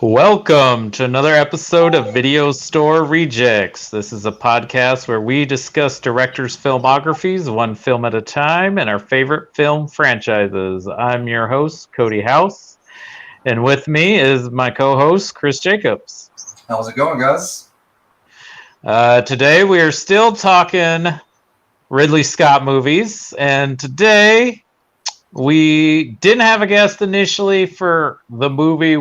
Welcome to another episode of Video Store Rejects. This is a podcast where we discuss directors' filmographies, one film at a time, and our favorite film franchises. I'm your host, Cody House, and with me is my co-host, Chris Jacobs. How's it going, guys? Today we are still talking Ridley Scott movies, and today we didn't have a guest initially for the movie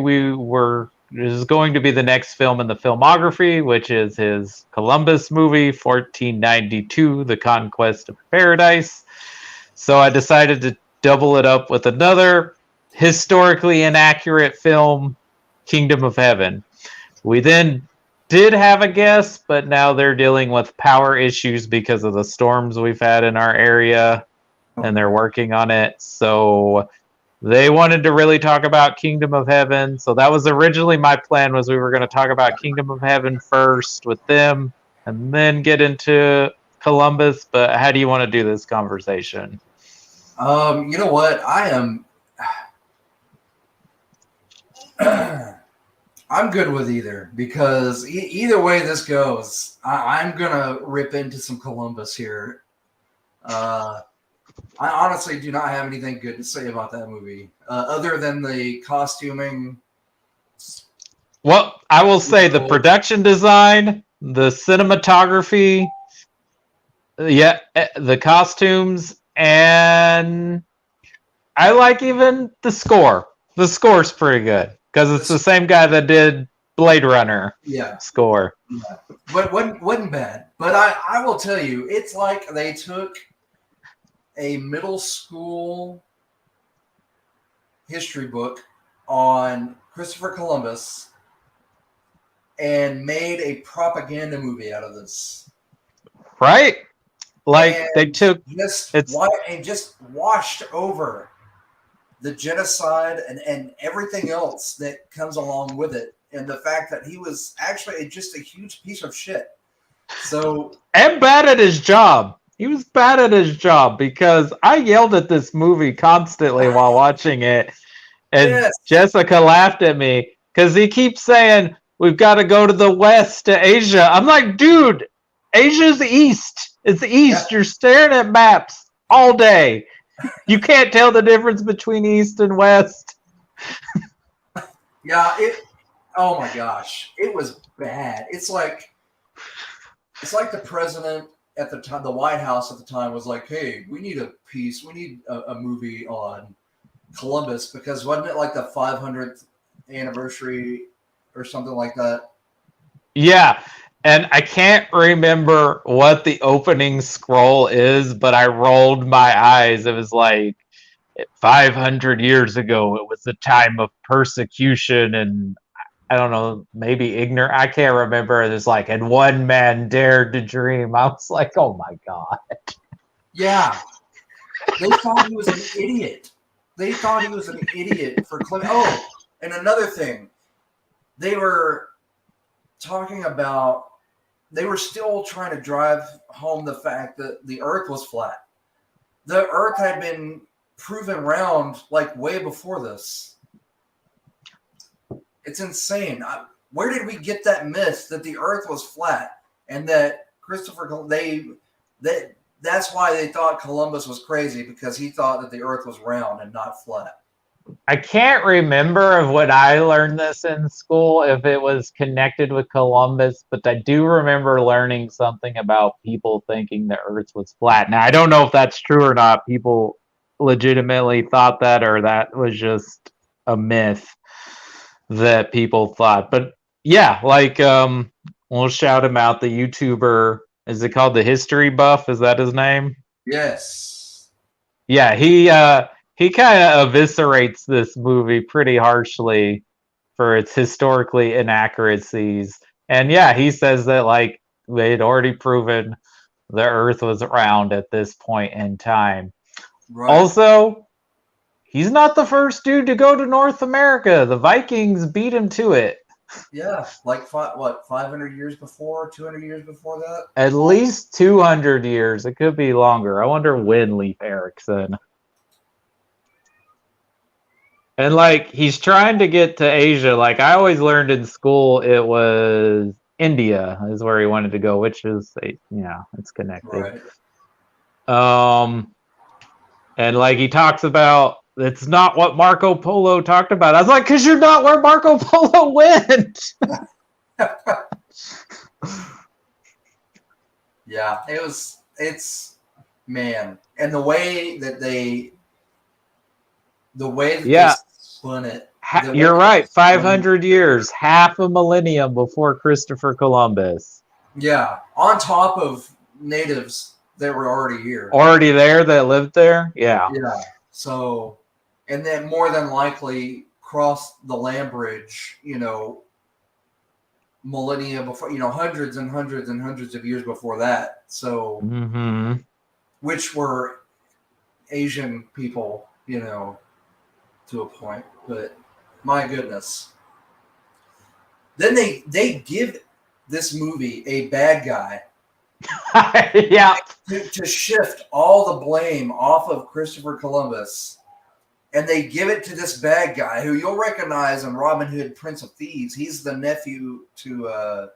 this is going to be the next film in the filmography, which is his Columbus movie, 1492, The Conquest of Paradise. So I decided to double it up with another historically inaccurate film, Kingdom of Heaven. We then did have a guest, but now they're dealing with power issues because of the storms we've had in our area, and they're working on it. So they wanted to really talk about Kingdom of Heaven. So that was originally my plan, was we were going to talk about Kingdom of Heaven first with them and then get into Columbus. But how do you want to do this conversation? You know what? I'm good with either, because either way this goes, I'm going to rip into some Columbus here. I honestly do not have anything good to say about that movie, other than the costuming. Well, I will say the production design, the cinematography, the costumes, and I like even the score. The score's pretty good because it's the same guy that did Blade Runner. Yeah, score. Yeah. But wasn't bad. But I will tell you, it's like they took a middle school history book on Christopher Columbus and made a propaganda movie out of this. Right? Like, and they took just washed over the genocide and everything else that comes along with it, and the fact that he was actually just a huge piece of shit. So, and bad at his job. He was bad at his job, because I yelled at this movie constantly while watching it, and yes. Jessica laughed at me because he keeps saying, we've got to go to the west, to Asia. I'm like, dude, Asia's east. It's east. Yeah. You're staring at maps all day. You can't tell the difference between east and west. Yeah, oh my gosh. It was bad. It's like the president at the time, the White House at the time, was like, hey, we need a movie on Columbus, because wasn't it like the 500th anniversary or something like that? Yeah, and I can't remember what the opening scroll is, but I rolled my eyes. It was like, 500 years ago, it was a time of persecution and, I don't know, maybe ignorant. I can't remember. It's like, and one man dared to dream. I was like, oh my God. Yeah. They thought he was an idiot. For Clinton. Oh, and another thing. They were talking about, they were still trying to drive home the fact that the earth was flat. The earth had been proven round like way before this. It's insane. Where did we get that myth that the earth was flat, and that that's why they thought Columbus was crazy, because he thought that the earth was round and not flat? I can't remember of when I learned this in school, if it was connected with Columbus, but I do remember learning something about people thinking the earth was flat. Now, I don't know if that's true or not. People legitimately thought that, or that was just a myth that people thought. But yeah, like, we'll shout him out, the YouTuber, is it called The History Buff? Is that his name? Yes. Yeah, he kind of eviscerates this movie pretty harshly for its historically inaccuracies. And yeah, he says that, like, they'd already proven the earth was round at this point in time. Right. Also, he's not the first dude to go to North America. The Vikings beat him to it. Yeah, like 500 years before, 200 years before that? At least 200 years. It could be longer. I wonder when Leif Erikson. And like he's trying to get to Asia. Like I always learned in school, it was India is where he wanted to go, which is it's connected. Right. And like he talks about, it's not what Marco Polo talked about. I was like, because you're not where Marco Polo went. Yeah, it's man, and the way that they spun it. You're right. 500 years, half a millennium before Christopher Columbus. Yeah, on top of natives that were already here. Already there that lived there? Yeah. Yeah. So, and then more than likely crossed the land bridge, millennia before, hundreds and hundreds and hundreds of years before that. So, which were Asian people, to a point. But my goodness. Then they give this movie a bad guy. Yeah. To shift all the blame off of Christopher Columbus, and they give it to this bad guy who you'll recognize in Robin Hood, Prince of Thieves. He's the nephew to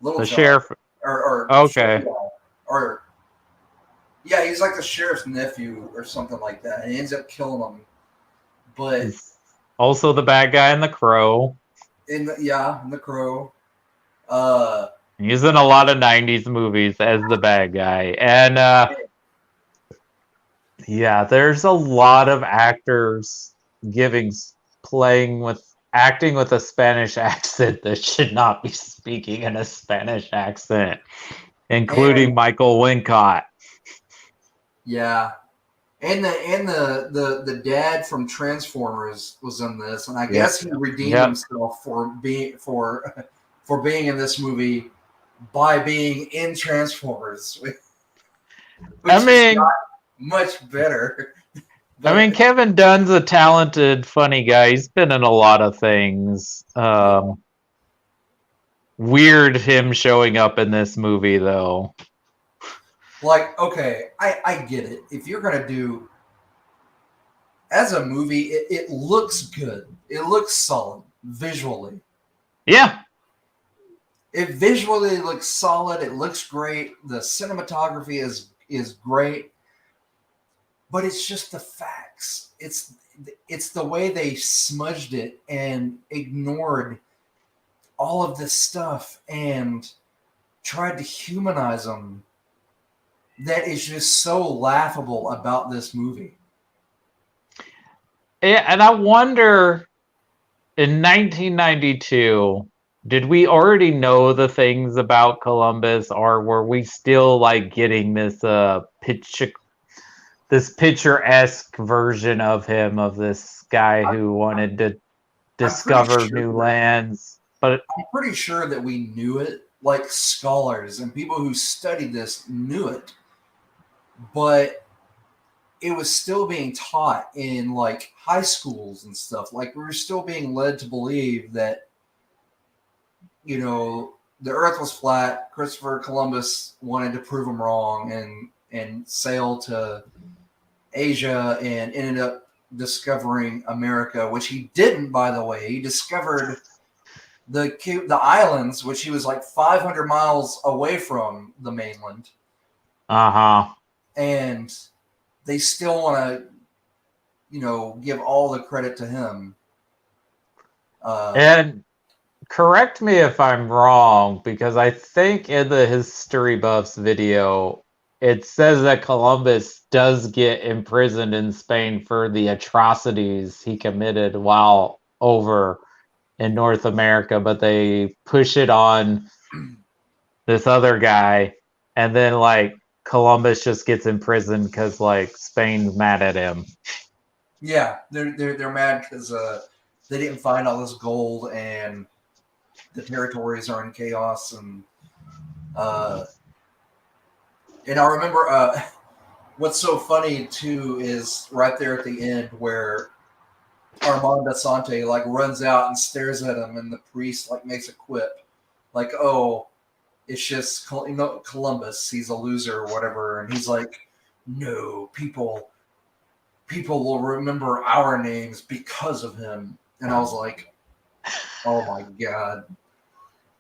Little the John. Sheriff. Or okay. He's like the sheriff's nephew or something like that, and he ends up killing him. But he's also the bad guy in The Crow. In The Crow. He's in a lot of 90s movies as the bad guy. And there's a lot of actors acting with a Spanish accent that should not be speaking in a Spanish accent, including Michael Wincott. Yeah. And the dad from Transformers was in this, and I guess he redeemed himself for being in this movie by being in Transformers, which is not much better. Kevin Dunn's a talented, funny guy. He's been in a lot of things. Weird him showing up in this movie, though. Like, okay, I get it. If you're going to do... As a movie, it looks good. It looks solid, visually. Yeah. It visually looks solid. It looks great. The cinematography is great. But it's just the facts. It's the way they smudged it and ignored all of this stuff and tried to humanize them. That is just so laughable about this movie. Yeah, and I wonder, in 1992, did we already know the things about Columbus, or were we still like getting this picturesque version of him, of this guy who wanted to discover new lands? But I'm pretty sure that we knew it, like scholars and people who studied this knew it, but it was still being taught in like high schools and stuff. Like we were still being led to believe that, the earth was flat. Christopher Columbus wanted to prove them wrong and sail to Asia and ended up discovering America, which he didn't, by the way. He discovered the islands, which he was like 500 miles away from the mainland. And they still want to, give all the credit to him. And correct me if I'm wrong, because I think in the History Buffs video, it says that Columbus does get imprisoned in Spain for the atrocities he committed while over in North America, but they push it on this other guy, and then like Columbus just gets imprisoned because like Spain's mad at him. Yeah, they're mad because they didn't find all this gold and the territories are in chaos, and I remember what's so funny too is right there at the end where Armand Asante like runs out and stares at him, and the priest like makes a quip like, "Oh, it's just Columbus. He's a loser or whatever." And he's like, "No, people people will remember our names because of him. And I was like, oh my God,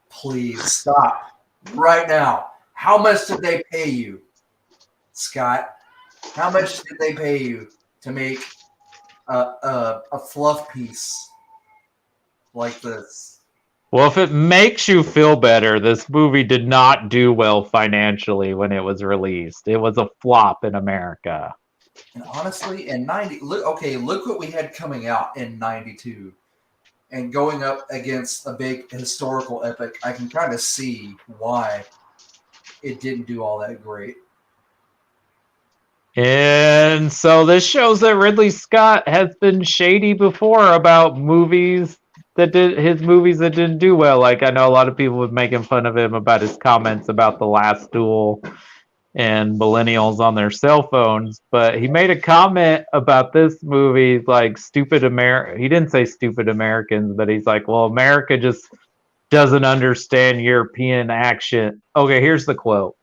please stop right now. How much did they pay you, Scott? How much did they pay you to make a fluff piece like this? Well, if it makes you feel better, this movie did not do well financially when it was released. It was a flop in America. And honestly, in 90, look what we had coming out in 92. And going up against a big historical epic, I can kind of see why it didn't do all that great. And so this shows that Ridley Scott has been shady before about movies that didn't do well. Like I know a lot of people were making fun of him about his comments about The Last Duel and millennials on their cell phones, but he made a comment about this movie like stupid America. He didn't say stupid Americans, but he's like, well, America just doesn't understand European action. Okay, here's the quote.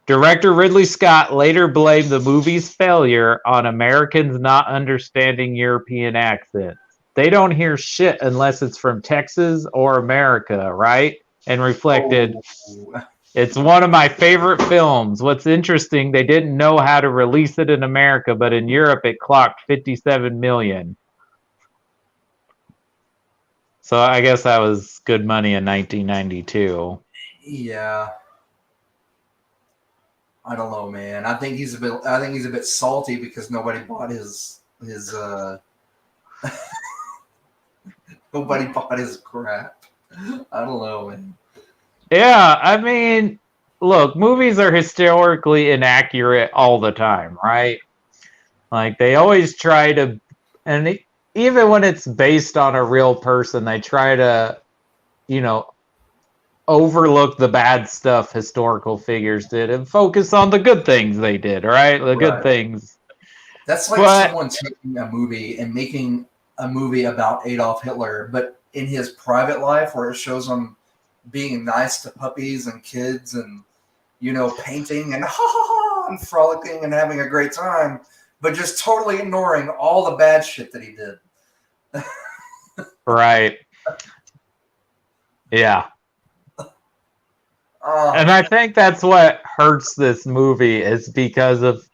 Director Ridley Scott later blamed the movie's failure on Americans not understanding European accents. They don't hear shit unless it's from Texas or America, right? And reflected, it's one of my favorite films. What's interesting, they didn't know how to release it in America, but in Europe it clocked 57 million. So I guess that was good money in 1992. Yeah. I don't know, man. I think he's a bit salty because nobody bought his nobody bought his crap. I don't know, man. Yeah, I mean, look, movies are historically inaccurate all the time, right? Like they always try to, and even when it's based on a real person, they try to, overlook the bad stuff historical figures did and focus on the good things they did, right? The good things. That's like someone taking a movie and making a movie about Adolf Hitler, but in his private life where it shows him being nice to puppies and kids and, painting and and frolicking and having a great time, but just totally ignoring all the bad shit that he did. Right. Yeah. And I think that's what hurts this movie is because of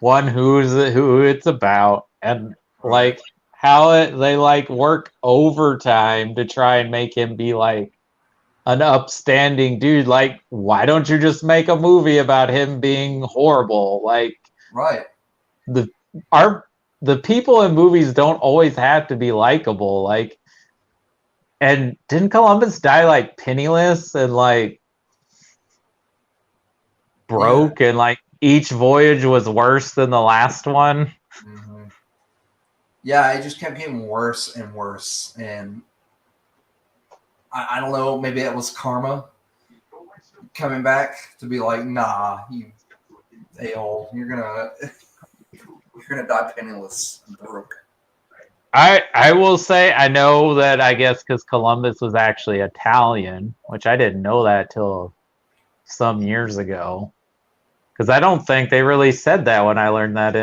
one who it's about and like how they like work overtime to try and make him be like an upstanding dude. Like, why don't you just make a movie about him being horrible? Like, right. The people in movies don't always have to be likable. Like, and didn't Columbus die like penniless and like broke and like each voyage was worse than the last one? Mm-hmm. Yeah, it just kept getting worse and worse, and I don't know, maybe it was karma coming back to be like, nah, you a-hole, you're gonna die penniless and broke. I will say I know that I guess because Columbus was actually Italian, which I didn't know that till some years ago. Because I don't think they really said that when I learned that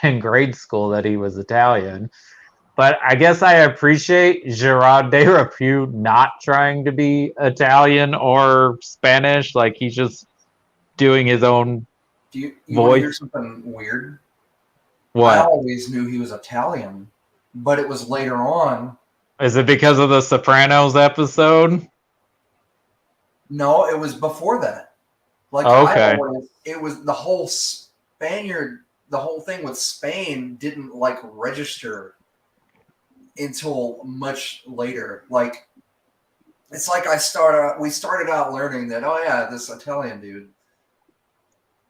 in grade school that he was Italian. But I guess I appreciate Gerard Depardieu not trying to be Italian or Spanish. Like he's just doing his own you voice. Want to hear something weird? What? I always knew he was Italian, but it was later on. Is it because of the Sopranos episode? No, it was before that. Like, okay. It was the whole the whole thing with Spain didn't like register until much later. Like, it's like we started out learning that, oh yeah, this Italian dude,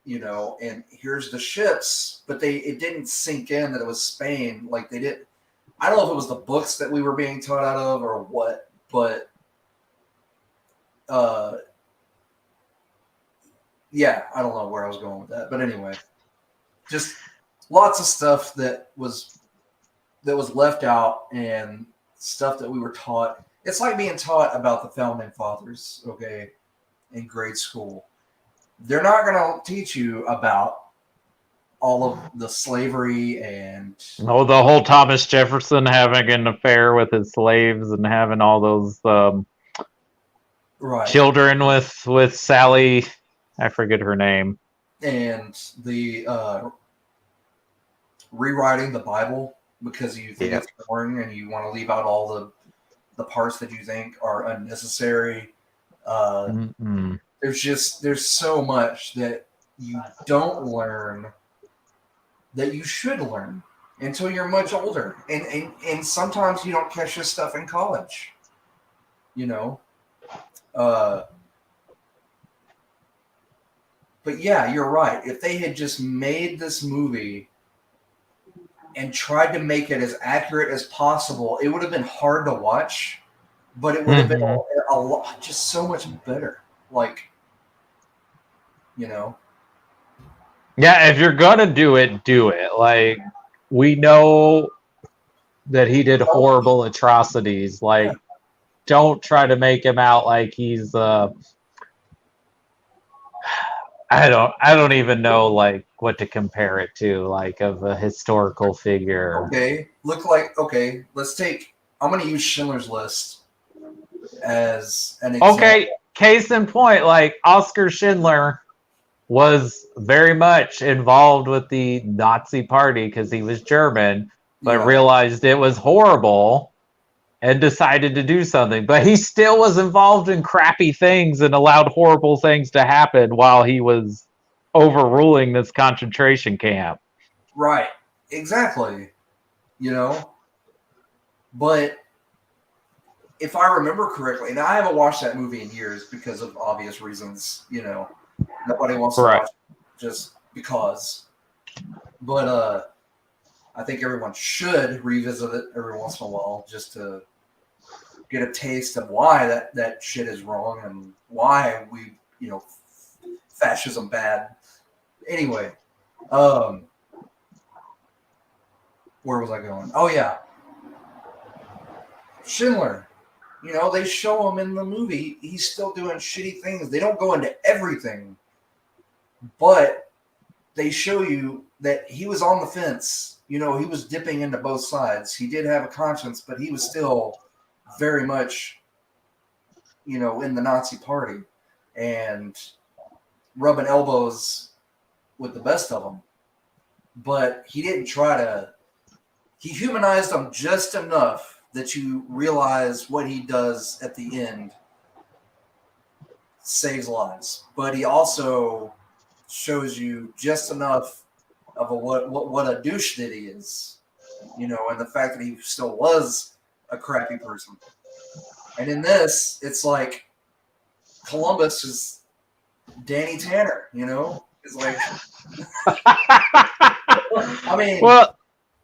and here's the ships, but it didn't sink in that it was Spain. Like they did. I don't know if it was the books that we were being taught out of or what, but yeah, I don't know where I was going with that, but anyway, just lots of stuff that was left out and stuff that we were taught. It's like being taught about the founding fathers, okay, in grade school. They're not going to teach you about all of the slavery and Oh, the whole Thomas Jefferson having an affair with his slaves and having all those right, children with Sally, I forget her name. and the rewriting the Bible because you think Yep. it's boring and you want to leave out all the parts that you think are unnecessary. Mm-mm. There's so much that you don't learn that you should learn until you're much older, and sometimes you don't catch this stuff in college. You know, uh, but yeah, you're right. If they had just made this movie and tried to make it as accurate as possible, it would have been hard to watch, but it would have been a lot, just so much better. Like, you know, Yeah, if you're gonna do it, do it. Like, we know that he did horrible atrocities. Like, don't try to make him out like he's I don't even know like what to compare it to, like of a historical figure. okay, let's take. I'm going to use Schindler's List as an example. Okay, case in point, like Oscar Schindler was very much involved with the Nazi party because he was German, but realized it was horrible and decided to do something. But he still was involved in crappy things and allowed horrible things to happen while he was overruling this concentration camp. Right, exactly. You know, but if I remember correctly, and I haven't watched that movie in years because of obvious reasons, you know, nobody wants to watch it just because. But I think everyone should revisit it every once in a while just to get a taste of why that shit is wrong and why we, you know, fascism bad. Anyway, where was I going? Oh yeah, Schindler. You know, they show him in the movie. He's still doing shitty things. They don't go into everything, but they show you that he was on the fence. You know, he was dipping into both sides. He did have a conscience, but he was still very much, you know, in the Nazi party and rubbing elbows with the best of them. But he didn't try to. He humanized them just enough that you realize what he does at the end saves lives, but he also shows you just enough of what a douche that he is, you know, and the fact that he still was a crappy person. And in this, it's like Columbus is Danny Tanner, you know? It's like, I mean, well,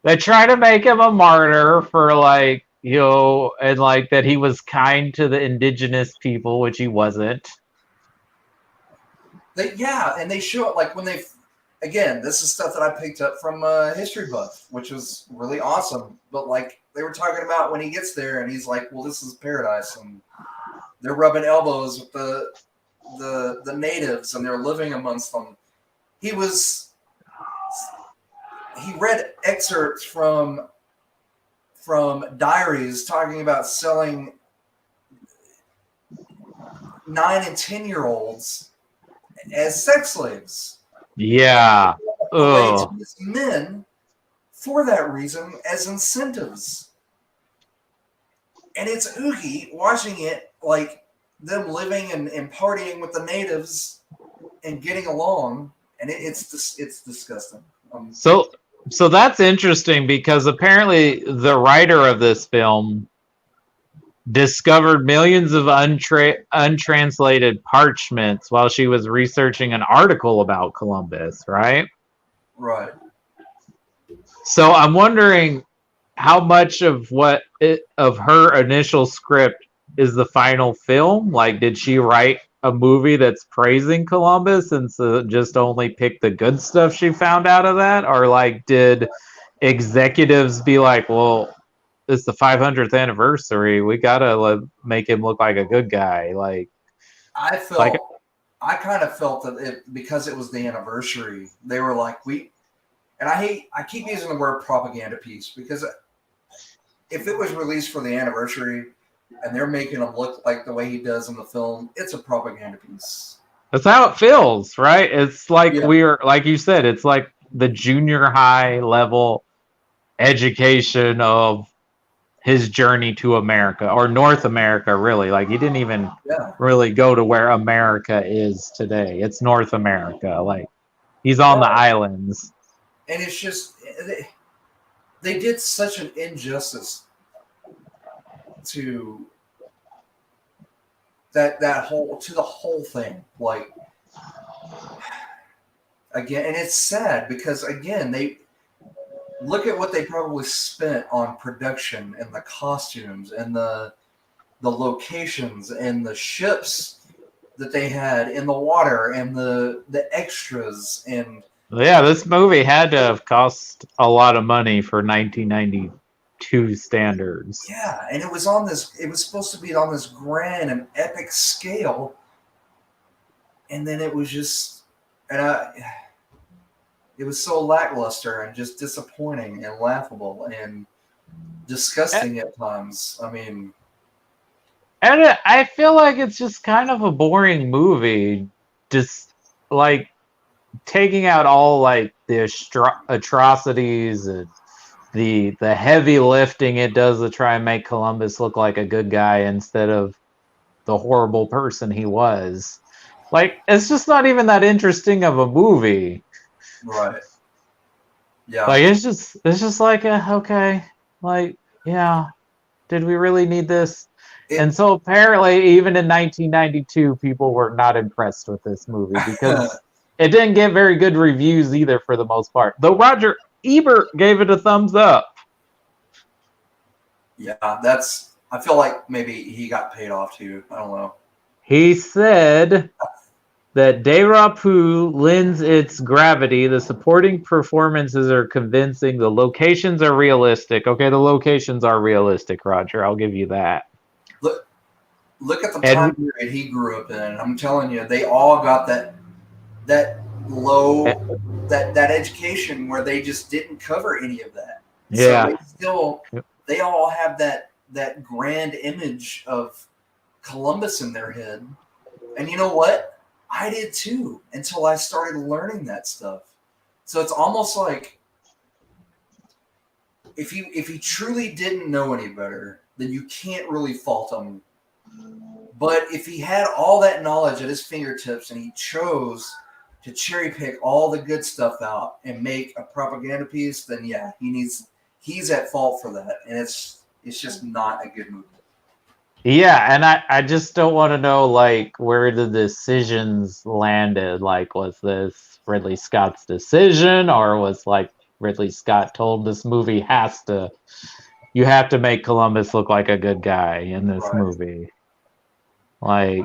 they try to make him a martyr for like, you know, and like that he was kind to the indigenous people, which he wasn't. And they show it like when they, again, this is stuff that I picked up from History Buff, which was really awesome. But like they were talking about when he gets there and he's like, well, this is paradise. And they're rubbing elbows with the natives and they're living amongst them. He read excerpts from diaries talking about selling 9 and 10-year-olds as sex slaves. Yeah. To these men for that reason as incentives. And it's oogie watching it, like them living and partying with the natives and getting along, and it's disgusting. So that's interesting because apparently the writer of this film discovered millions of untranslated parchments while she was researching an article about Columbus, right? Right. So I'm wondering how much of of her initial script is the final film? Like, did she write a movie that's praising Columbus and so just only pick the good stuff she found out of that? Or like, did executives be like, well, it's the 500th anniversary, we gotta make him look like a good guy? Like, I kind of felt that because it was the anniversary, they were like, and I keep using the word propaganda piece because if it was released for the anniversary and they're making him look like the way he does in the film, it's a propaganda piece. That's how it feels, right? It's like Yeah. we're, like you said, it's like the junior high level education of his journey to America or North America, really. Like he didn't even really go to where America is today. It's North America. Like he's on the islands. And it's just they did such an injustice to the whole thing. Like again, and it's sad because again, they look at what they probably spent on production and the costumes and the locations and the ships that they had in the water and the extras. And yeah, this movie had to have cost a lot of money for 1992 standards. Yeah, and it was supposed to be on this grand and epic scale, and then it was just it was so lackluster and just disappointing and laughable and disgusting at times. I mean, and I feel like it's just kind of a boring movie, just like taking out all like the atrocities and the heavy lifting it does to try and make Columbus look like a good guy instead of the horrible person he was. Like it's just not even that interesting of a movie. Right. Yeah. Like it's just like okay, like yeah, did we really need this? And so apparently, even in 1992, people were not impressed with this movie because it didn't get very good reviews either, for the most part. Though Roger Ebert gave it a thumbs up. Yeah, I feel like maybe he got paid off too. I don't know. He said that De Rapu lends its gravity. The supporting performances are convincing. The locations are realistic. Okay, the locations are realistic, Roger. I'll give you that. Look at the time period he grew up in. I'm telling you, they all got that low that education where they just didn't cover any of that. Yeah. So they all have that grand image of Columbus in their head. And you know what? I did too until I started learning that stuff. So it's almost like if he truly didn't know any better, then you can't really fault him. But if he had all that knowledge at his fingertips and he chose to cherry pick all the good stuff out and make a propaganda piece, then yeah, he's at fault for that. And it's just not a good movie. Yeah, and I just don't want to know like where the decisions landed. Like, was this Ridley Scott's decision, or was like Ridley Scott told this movie you have to make Columbus look like a good guy in this movie? Like,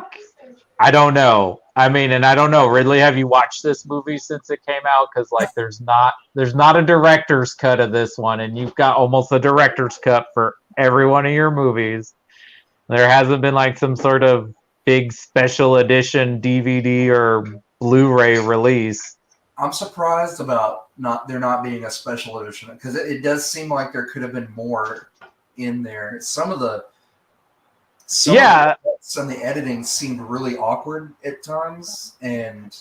I don't know. I mean, and I don't know, Ridley, have you watched this movie since it came out? Because like there's not a director's cut of this one, and you've got almost a director's cut for every one of your movies. There hasn't been like some sort of big special edition DVD or Blu-ray release. I'm surprised about there not being a special edition, because it does seem like there could have been more in there. Some of the editing seemed really awkward at times, and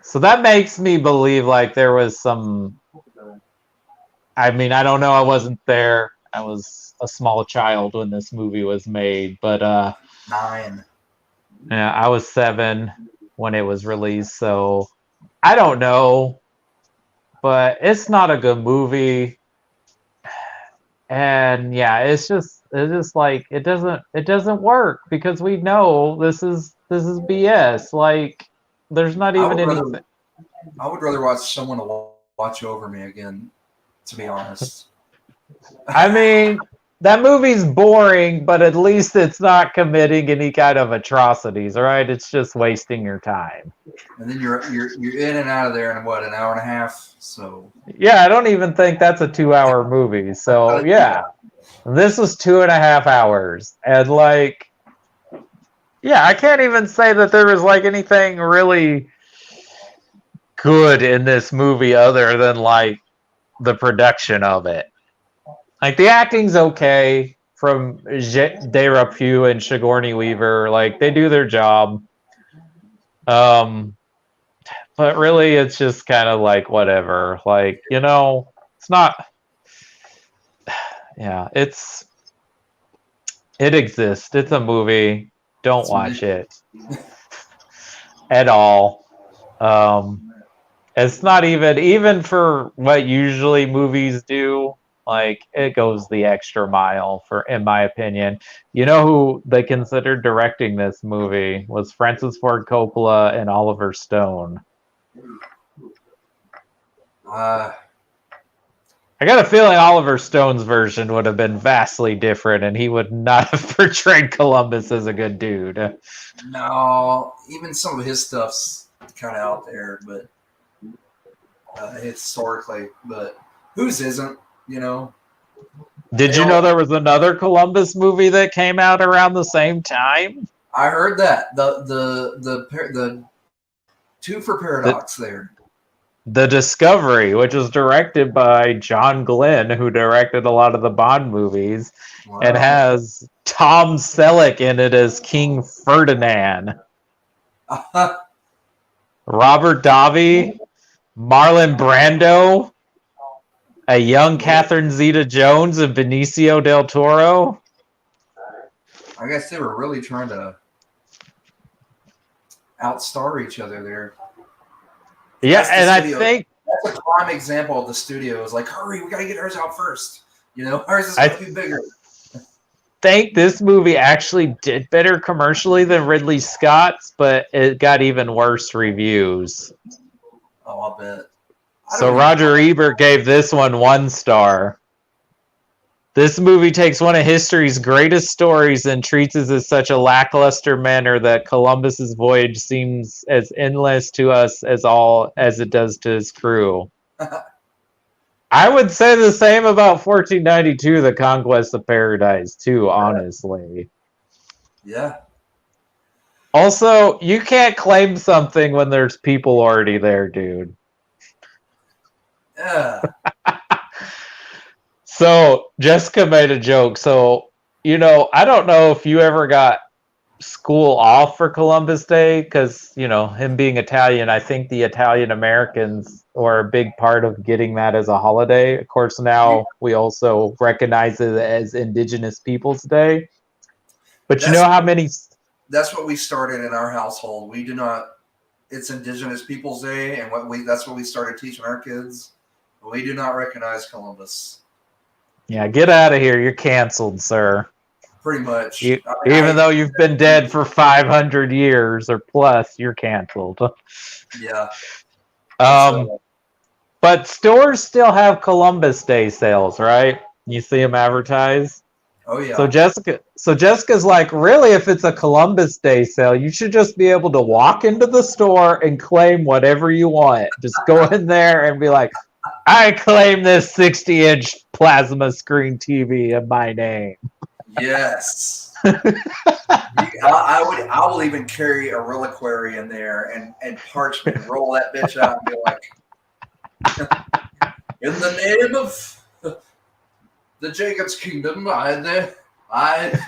so that makes me believe like there was some. I mean, I don't know. I wasn't there. I was a small child when this movie was made, but 9. Yeah, I was 7 when it was released, so I don't know, but it's not a good movie. And yeah, it's just like it doesn't work because we know this is BS. Like there's not even anything. I would rather watch someone to watch over me again, to be honest. I mean, that movie's boring, but at least it's not committing any kind of atrocities, all right? It's just wasting your time. And then you're in and out of there in what, an hour and a half? So yeah, I don't even think that's a 2-hour movie. So yeah, this was 2.5 hours, and like, yeah, I can't even say that there was like anything really good in this movie other than like the production of it. Like, the acting's okay from Derapew and Sigourney Weaver. Like, they do their job. But really, it's just kind of like whatever. Like, it's not. Yeah, it exists. It's a movie. Don't watch it at all. It's not even for what usually movies do. Like, it goes the extra mile in my opinion. You know who they considered directing this movie was Francis Ford Coppola and Oliver Stone. I got a feeling Oliver Stone's version would have been vastly different, and he would not have portrayed Columbus as a good dude. No, even some of his stuff's kind of out there, but historically, but whose isn't? Did you know there was another Columbus movie that came out around the same time? I heard that the Two for Paradox there. The Discovery, which was directed by John Glenn, who directed a lot of the Bond movies, and has Tom Selleck in it as King Ferdinand. Robert Davi, Marlon Brando, a young Catherine Zeta-Jones, and Benicio del Toro. I guess they were really trying to outstar each other there. Yeah, and I think that's a prime example of the studio. Is like, hurry, we gotta get ours out first. Ours is gonna be bigger. I think this movie actually did better commercially than Ridley Scott's, but it got even worse reviews. Oh, I'll bet. So Roger Ebert gave this one star. This movie takes one of history's greatest stories and treats it in such a lackluster manner that Columbus's voyage seems as endless to us as it does to his crew. I would say the same about 1492, The Conquest of Paradise, too, honestly. Yeah. Also, you can't claim something when there's people already there, dude. Yeah. So Jessica made a joke. So, I don't know if you ever got school off for Columbus Day because, him being Italian, I think the Italian Americans were a big part of getting that as a holiday. Of course, now we also recognize it as Indigenous Peoples Day. But you know how many... That's what we started in our household. We do not... It's Indigenous Peoples Day, and that's what we started teaching our kids. We do not recognize Columbus. Yeah, get out of here. You're canceled, sir. Pretty much. Even though you've been dead for 500 years or plus, you're canceled. Yeah. But stores still have Columbus Day sales, right? You see them advertised? Oh, yeah. So Jessica's like, really, if it's a Columbus Day sale, you should just be able to walk into the store and claim whatever you want. Just go in there and be like, I claim this 60-inch plasma screen TV in my name. Yes. I will even carry a reliquary in there and parchment, roll that bitch out and be like, in the name of the Jacob's Kingdom, I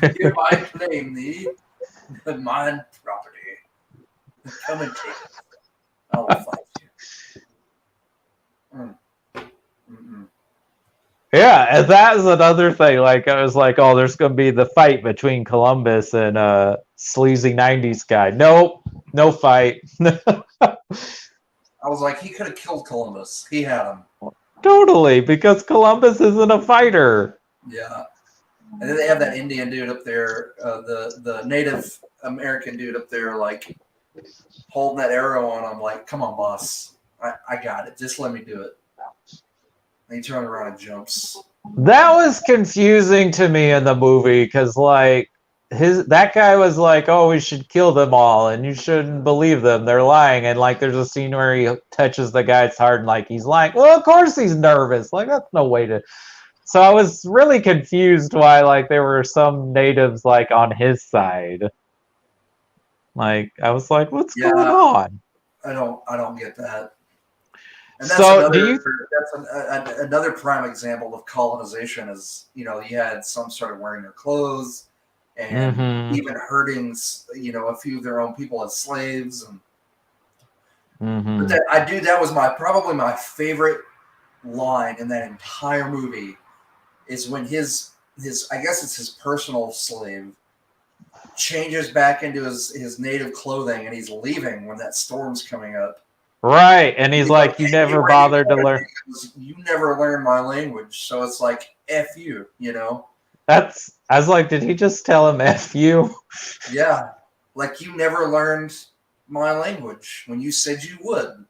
hereby claim thee mine property. Come and take it. I will fight you. Yeah, and that is another thing. Like, I was like, oh, there's going to be the fight between Columbus and sleazy 90s guy. Nope, no fight. I was like, he could have killed Columbus. He had him. Totally, because Columbus isn't a fighter. Yeah. And then they have that Indian dude up there, the Native American dude up there, like, holding that arrow on him, like, come on, boss. I got it. Just let me do it. And he turns around and jumps. That was confusing to me in the movie because, like, that guy was like, "Oh, we should kill them all, and you shouldn't believe them. They're lying." And like, there's a scene where he touches the guy's heart, and like, he's lying. Well, of course he's nervous. Like, that's no way to. So I was really confused why, like, there were some natives like on his side. Like, I was like, "What's going on?" I don't get that. And that's So do you? another prime example of colonization is, you had some started wearing their clothes and Mm-hmm. even hurting, a few of their own people as slaves. And but Mm-hmm. that was probably my favorite line in that entire movie is when his I guess it's his personal slave changes back into his native clothing and he's leaving when that storm's coming up. Right, and he's He's like, like, "You "Hey, get never ready bothered to for it learn." because you never learned my language." So it's like, F you. I was like, did he just tell him "F you"? Yeah. Like you never learned my language when you said you would.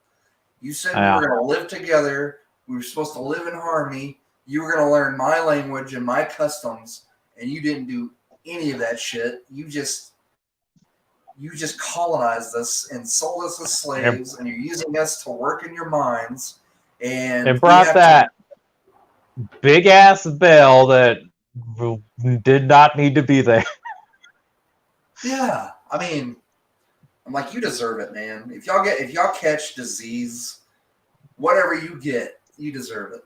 You said we Yeah. were going to live together. We were supposed to live in harmony. You were going to learn my language and my customs, and you didn't do any of that shit. You just colonized us and sold us as It, slaves, and you're using us to work in your mines. And it we brought have to. that big ass bell that did not need to be there. Yeah, I mean, I'm like, you deserve it, man. If y'all catch disease, whatever you get, you deserve it.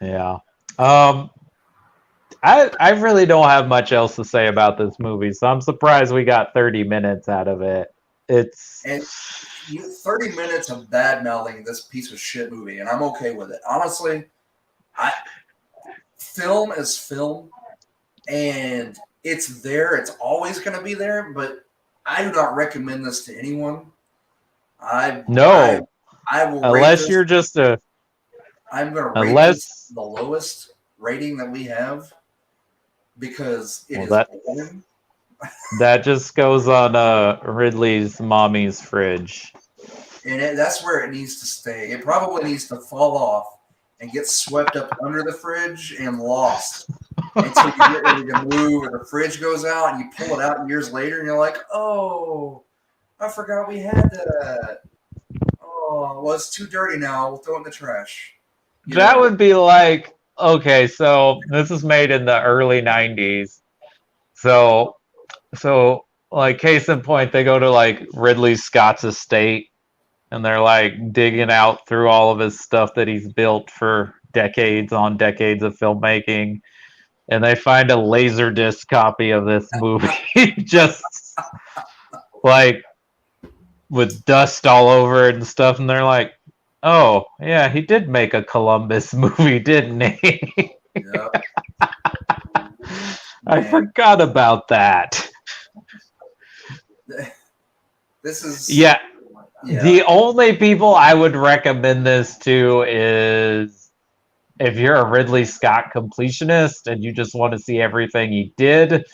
Yeah. Um, I really don't have much else to say about this movie, so I'm surprised we got 30 minutes out of it. It's And 30 minutes of bad mouthing this piece of shit movie, and I'm okay with it. Honestly, film is film, and it's there. It's always going to be there, but I do not recommend this to anyone. I no, I will rate unless this. you're just a I'm going to rate this unless the lowest rating that we have because it well is boring. that just goes on Ridley's mommy's fridge. And that's where it needs to stay. It probably needs to fall off and get swept up under the fridge and lost until you get ready to move or the fridge goes out and you pull it out years later and you're like, oh, I forgot we had that. Oh, well, it's too dirty now. We'll throw it in the trash. That would be like, okay, so this is made in the early 90s. So like case in point, they go to like Ridley Scott's estate and they're like digging out through all of his stuff that he's built for decades on decades of filmmaking, and they find a laserdisc copy of this movie just like with dust all over it and stuff, and they're like, "Oh, yeah, he did make a Columbus movie, didn't he?" Yeah. I Man. forgot about that. This is Yeah. The only people I would recommend this to is if you're a Ridley Scott completionist and you just want to see everything he did,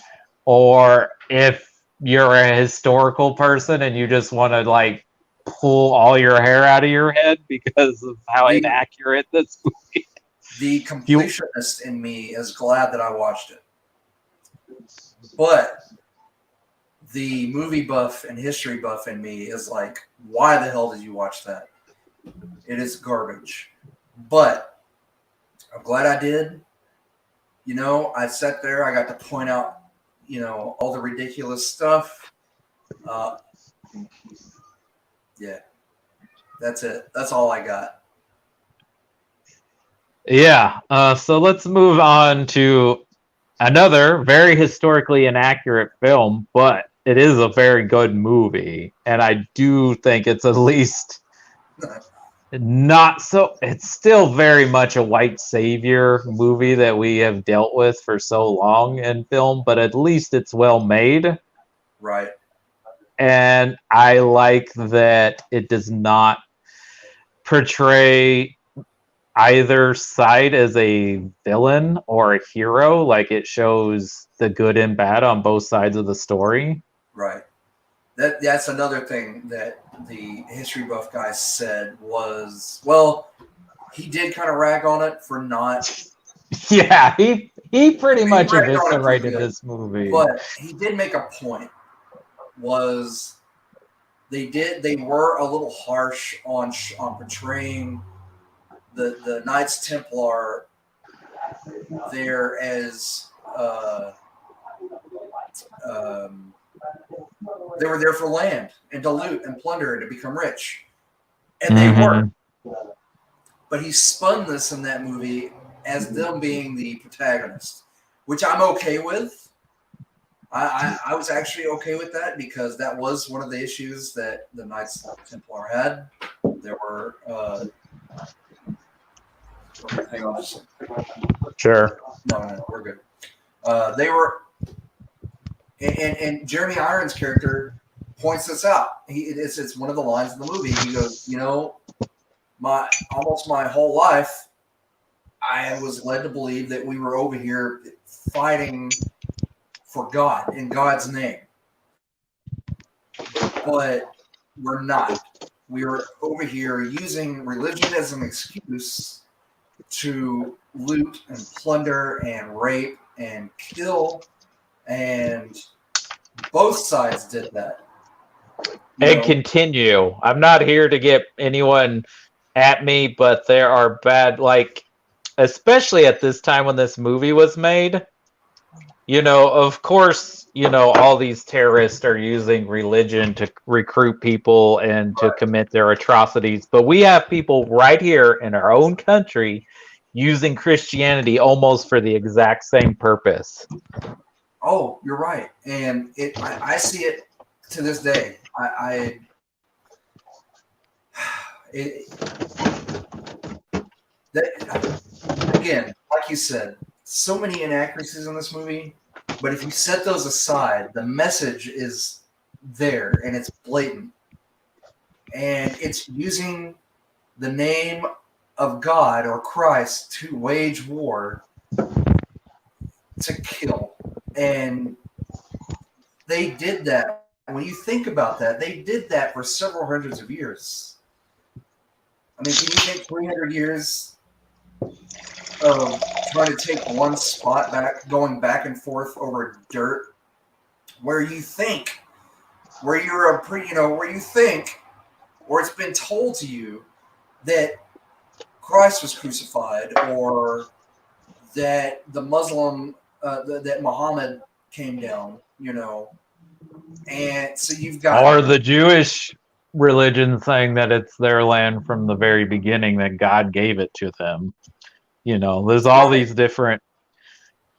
or if you're a historical person and you just want to like pull all your hair out of your head because of how inaccurate this movie is. The completionist in me is glad that I watched it. But the movie buff and history buff in me is like, why the hell did you watch that? It is garbage. But I'm glad I did. I sat there. I got to point out, all the ridiculous stuff. Yeah, that's it. That's all I got. Yeah. So let's move on to another very historically inaccurate film, but it is a very good movie, and I do think it's at least not so. It's still very much a white savior movie that we have dealt with for so long in film, but at least it's well made. Right. And I like that it does not portray either side as a villain or a hero. Like it shows the good and bad on both sides of the story. Right. That's another thing that the history buff guy said was, well, he did kind of rag on it for not. Yeah, he pretty much ragged on it pretty eviscerated good, this movie. but he did make a point. Was they were a little harsh on portraying the Knights Templar there as they were there for land and to loot and plunder and to become rich, and they were. But he spun this in that movie as them being the protagonist, which I'm okay with. I was actually okay with that because that was one of the issues that the Knights Templar had. There were, hang on just a second. Sure. No, we're good. They were, and Jeremy Irons' character points this out. It's one of the lines in the movie. He goes, almost my whole life, I was led to believe that we were over here fighting for God in God's name, but we're not. We were over here using religion as an excuse to loot and plunder and rape and kill, and both sides did that. And continue. I'm not here to get anyone at me, but there are bad, especially at this time when this movie was made, of course, all these terrorists are using religion to recruit people and to commit their atrocities. But we have people right here in our own country using Christianity almost for the exact same purpose. Oh, you're right. And I see it to this day. Again, like you said, so many inaccuracies in this movie, but if you set those aside, the message is there and it's blatant. And it's using the name of God or Christ to wage war, to kill. And they did that. When you think about that, they did that for several hundreds of years. I mean, can you think 300 years of trying to take one spot back, going back and forth over dirt, where you think, or it's been told to you that Christ was crucified, or that the Muslim, that Muhammad came down, and so you've got, or the Jewish religion saying that it's their land from the very beginning, that God gave it to them. There's all these different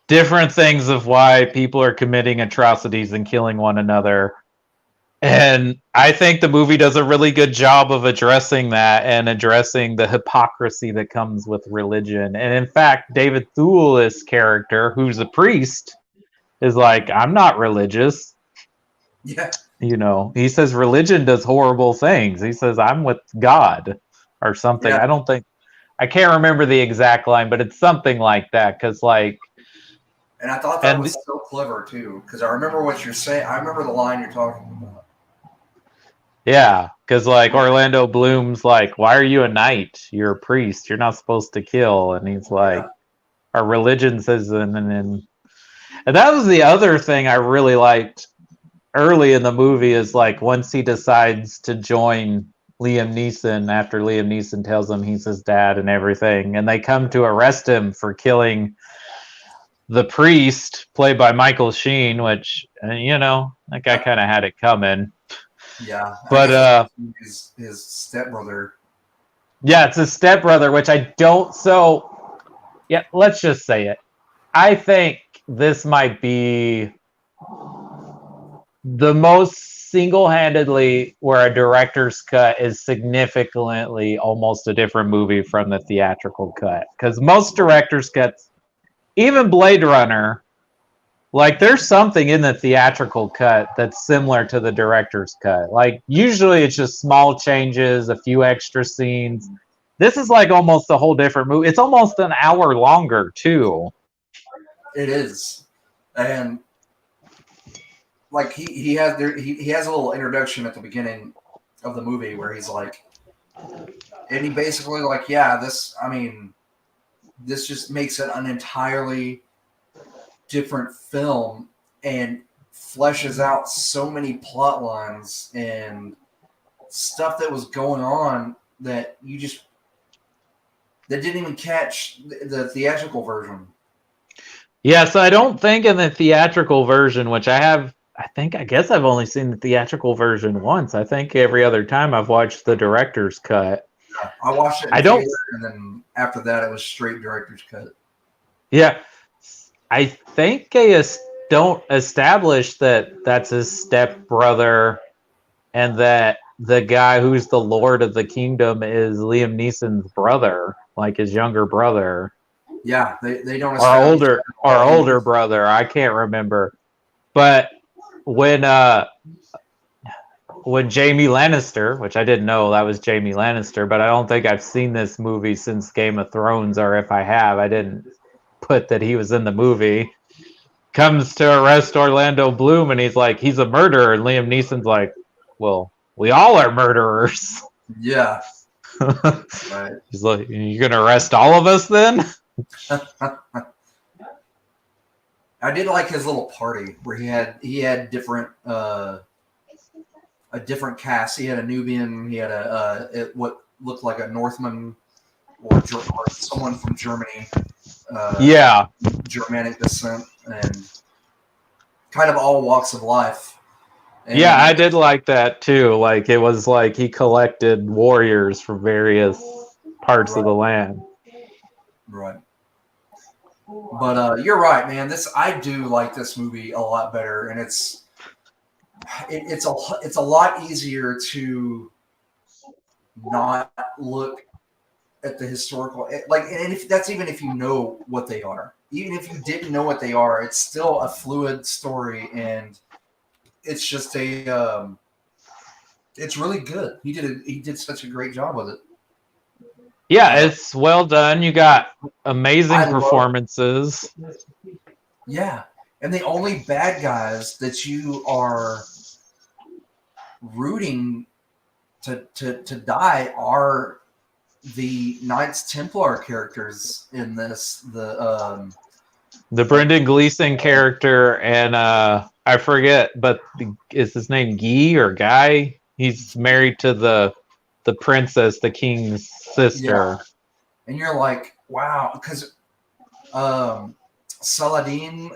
things of why people are committing atrocities and killing one another. And I think the movie does a really good job of addressing that and addressing the hypocrisy that comes with religion. And in fact, David Thewlis' character, who's a priest, is like, I'm not religious. Yeah. He says religion does horrible things. He says, I'm with God or something. Yeah. I can't remember the exact line, but it's something like that. And I thought that was so clever too, because I remember what you're saying. I remember the line you're talking about. Yeah, because Orlando Bloom's like, why are you a knight? You're a priest. You're not supposed to kill. And he's like, our religion says, and that was the other thing I really liked early in the movie is once he decides to join Liam Neeson after Liam Neeson tells him he's his dad and everything, and they come to arrest him for killing the priest played by Michael Sheen, which that guy kind of had it coming. Yeah, but his stepbrother. Yeah, it's his stepbrother, which I don't. So yeah, let's just say it. I think this might be the most single-handedly where a director's cut is significantly almost a different movie from the theatrical cut. Because most director's cuts, even Blade Runner, there's something in the theatrical cut that's similar to the director's cut. Usually it's just small changes, a few extra scenes. This is almost a whole different movie. It's almost an hour longer, too. It is. And he has a little introduction at the beginning of the movie where he's and he basically this just makes it an entirely different film and fleshes out so many plot lines and stuff that was going on that didn't even catch the theatrical version. Yeah, so I don't think in the theatrical version, which I guess I've only seen the theatrical version once. I think every other time I've watched the director's cut. I watched it in I don't. theater, and then after that, it was straight director's cut. Yeah, I think they don't establish that that's his stepbrother, and that the guy who's the Lord of the Kingdom is Liam Neeson's brother, like his younger brother, Yeah, they don't or establish that at all. older brother. I can't remember. But when Jamie Lannister, which I didn't know that was Jamie Lannister, but I don't think I've seen this movie since Game of Thrones, or if I have, I didn't put that he was in the movie. Comes to arrest Orlando Bloom, and he's like, he's a murderer, and Liam Neeson's like, well, we all are murderers. Yeah, right. He's like, you're gonna arrest all of us then? I did like his little party where he had different a different cast. He had a Nubian. He had what looked like a Northman or someone from Germany. Yeah, Germanic descent, and kind of all walks of life. And yeah, I did like that too. Like it was like he collected warriors from various parts of the land. Right. But you're right, man. I do like this movie a lot better, and it's a lot easier to not look at the historical, like, and if that's even if you know what they are. Even if you didn't know what they are, it's still a fluid story, and it's just it's really good. He did such a great job with it. Yeah, it's well done. You got amazing performances. Yeah, and the only bad guys that you are rooting to die are the Knights Templar characters in this. The Brendan Gleeson character, and I forget, but is his name Guy or Guy? He's married to the princess, the king's sister. Yeah. And you're like, wow, because Saladin,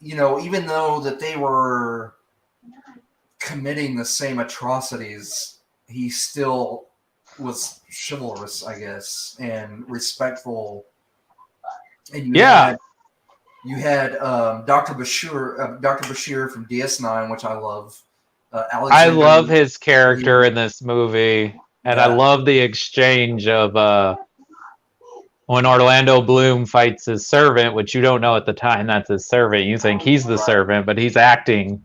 even though that they were committing the same atrocities, he still was chivalrous, I guess, and respectful. And you had Dr. Bashir from DS9, which I love. I love his character in this movie, and I love the exchange of when Orlando Bloom fights his servant, which you don't know at the time that's his servant. You think he's the servant, but he's acting.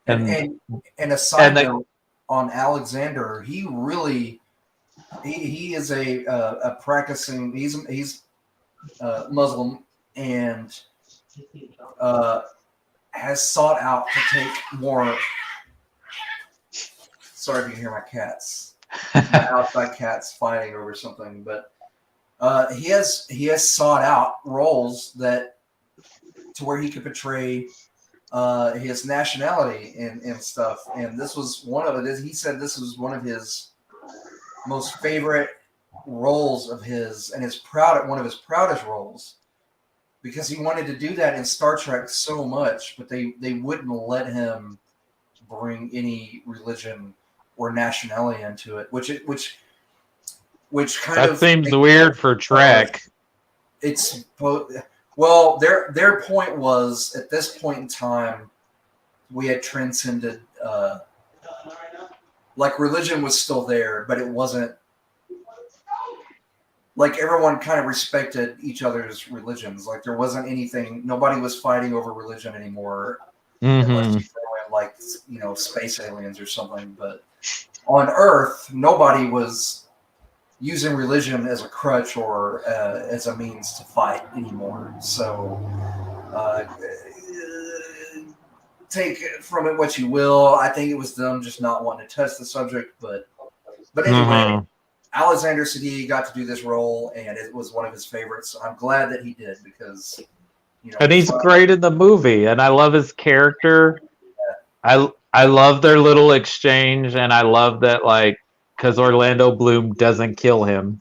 And a side note on Alexander, he really he is a practicing. He's Muslim, and has sought out to take more. Sorry if you hear my cats, my outside cats fighting over something, but he has sought out roles that to where he could portray his nationality and stuff. And this was one of it. He said this was one of his most favorite roles of his, and one of his proudest roles, because he wanted to do that in Star Trek so much, but they wouldn't let him bring any religion or nationality into it, which kind of seems weird for Trek. It's well, their point was at this point in time we had transcended, like religion was still there, but it wasn't like everyone kind of respected each other's religions. Like there wasn't anything, nobody was fighting over religion anymore, unless you throw in like, space aliens or something. But on Earth, nobody was using religion as a crutch or as a means to fight anymore. So take from it what you will. I think it was them just not wanting to touch the subject, but anyway, Alexander Siddig got to do this role, and it was one of his favorites. So I'm glad that he did, because and he's great in the movie, and I love his character. I love their little exchange, and I love that, like, because Orlando Bloom doesn't kill him,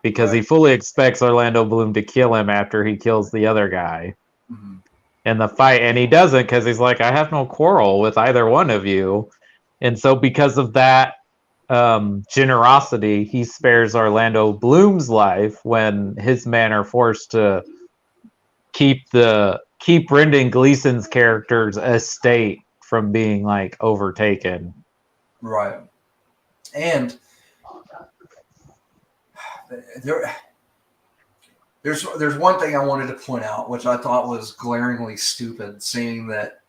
because he fully expects Orlando Bloom to kill him after he kills the other guy in the fight, and he doesn't, because he's like, I have no quarrel with either one of you. And so because of that, generosity, he spares Orlando Bloom's life when his men are forced to keep Brendan Gleeson's character's estate from being like overtaken. Right. And there's one thing I wanted to point out, which I thought was glaringly stupid, seeing that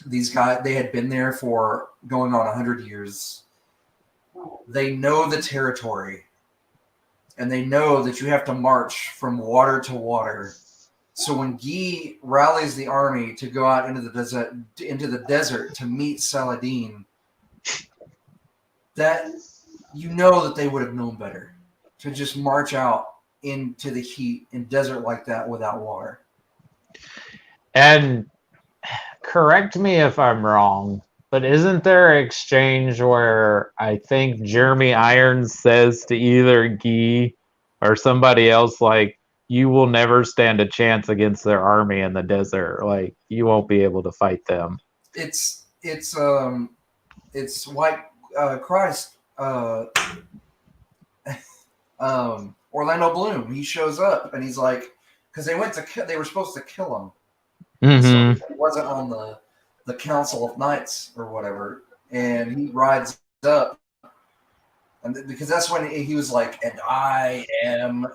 these guys, they had been there for going on 100 years. They know the territory, and they know that you have to march from water to water. So when Guy rallies the army to go out into the desert to meet Saladin, that you know that they would have known better to just march out into the heat in desert like that without water. And correct me if I'm wrong, but isn't there an exchange where I think Jeremy Irons says to either Guy or somebody else, like, you will never stand a chance against their army in the desert. Like, you won't be able to fight them. It's White Christ. Orlando Bloom. He shows up and he's like, because they were supposed to kill him. Mm-hmm. So he wasn't on the Council of Knights or whatever, and he rides up, and because that's when he was like, and I am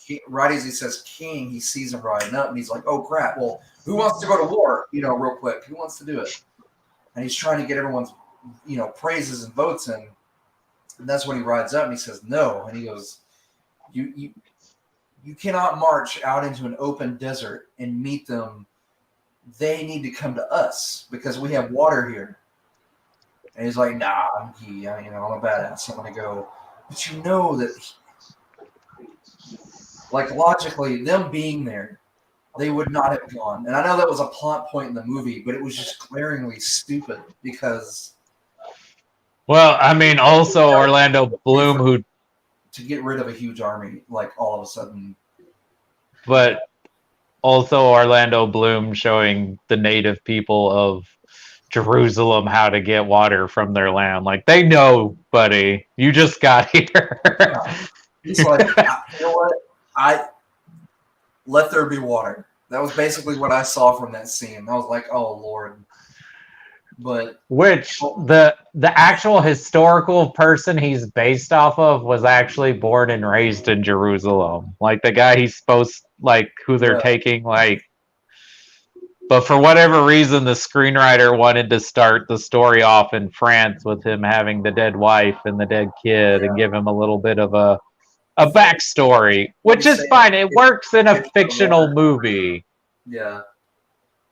king. Right as he says king, he sees him riding up, and he's like, oh crap, well, who wants to go to war, real quick, who wants to do it? And he's trying to get everyone's praises and votes in, and that's when he rides up and he says no, and he goes, you cannot march out into an open desert and meet them. They need to come to us because we have water here. And he's like, nah, I'm a badass. I'm going to go. But you know that, like, logically, them being there, they would not have gone. And I know that was a plot point in the movie, but it was just glaringly stupid because... Well, I mean, also Orlando Bloom, to get rid of a huge army, like, all of a sudden... But... Also, Orlando Bloom showing the native people of Jerusalem how to get water from their land. Like, they know, buddy. You just got here. He's like, you know what? Let there be water. That was basically what I saw from that scene. I was like, oh, Lord. But which the actual historical person he's based off of was actually born and raised in Jerusalem. Like the guy he's supposed who they're taking but for whatever reason the screenwriter wanted to start the story off in France with him having the dead wife and the dead kid and give him a little bit of a backstory, which is fine. It works in a fictional movie. Yeah.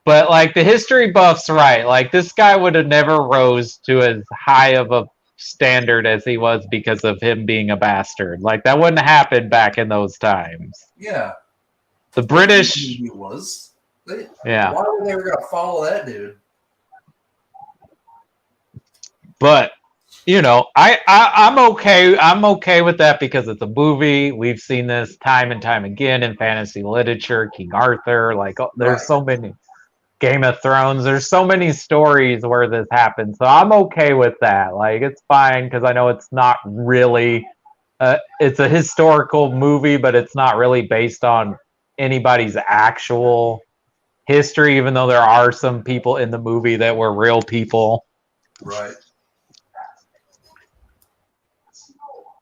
But, like, the history buff's right. Like, this guy would have never rose to as high of a standard as he was because of him being a bastard. Like, that wouldn't happen back in those times. Yeah. The British... He was. Yeah. Why were they going to follow that dude? But, I'm okay. I'm okay with that because it's a movie. We've seen this time and time again in fantasy literature. King Arthur. Like, there's so many... Game of Thrones, there's so many stories where this happens, so I'm okay with that. Like, it's fine because I know it's not really it's a historical movie, but it's not really based on anybody's actual history, even though there are some people in the movie that were real people. Right.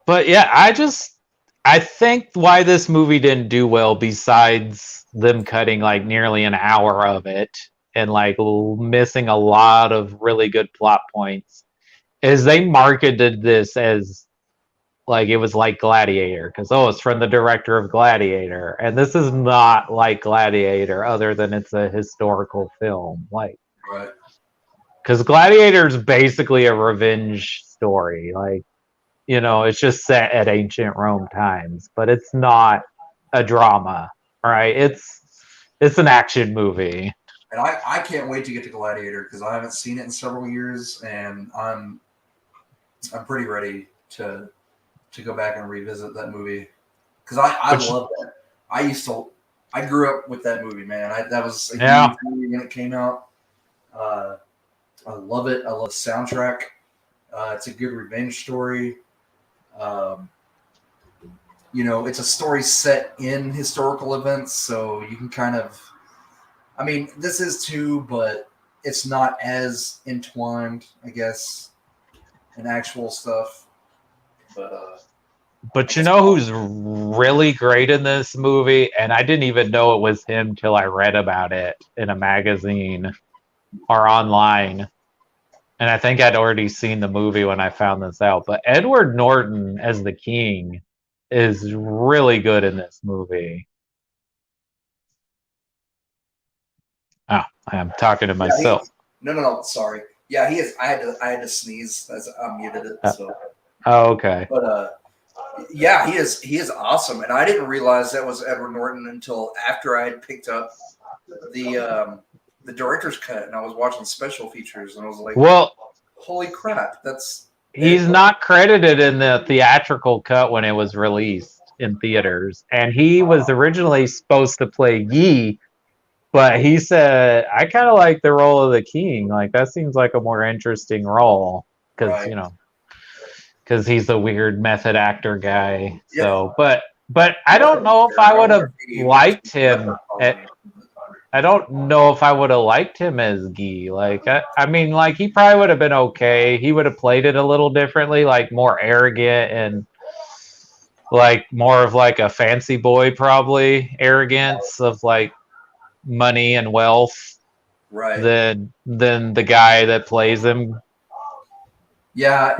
But yeah, I think why this movie didn't do well, besides them cutting like nearly an hour of it and like missing a lot of really good plot points, is they marketed this as like it was like Gladiator, because it's from the director of Gladiator, and this is not like Gladiator other than it's a historical film. Like, right, because Gladiator is basically a revenge story. Like, it's just set at ancient Rome times, but it's not a drama. Right, it's an action movie, and I can't wait to get to Gladiator because I haven't seen it in several years, and I'm pretty ready to go back and revisit that movie because I love that. I grew up with that movie, man. That was a huge movie when it came out. I love it. I love the soundtrack. It's a good revenge story. Um, it's a story set in historical events, so you can kind of. I mean, this is too, but it's not as entwined, I guess, in actual stuff. But you know who's really great in this movie? And I didn't even know it was him till I read about it in a magazine or online. And I think I'd already seen the movie when I found this out. But Edward Norton as the king is really good in this movie. Oh, I'm talking to myself. No, sorry. Yeah, he is. I had to sneeze as I muted it. So. Oh, okay. But yeah, he is awesome, and I didn't realize that was Edward Norton until after I had picked up the director's cut, and I was watching special features, and I was like, well, holy crap, he's not credited in the theatrical cut when it was released in theaters, and he was originally supposed to play Yi, but he said, I kind of like the role of the king. Like, that seems like a more interesting role because right. because he's a weird method actor guy. So, but I don't know if I would have liked him. I don't know if I would have liked him as Guy. Like, I mean, like, he probably would have been okay. He would have played it a little differently, like more arrogant and like more of like a fancy boy, probably arrogance of like money and wealth, right? Than the guy that plays him. Yeah,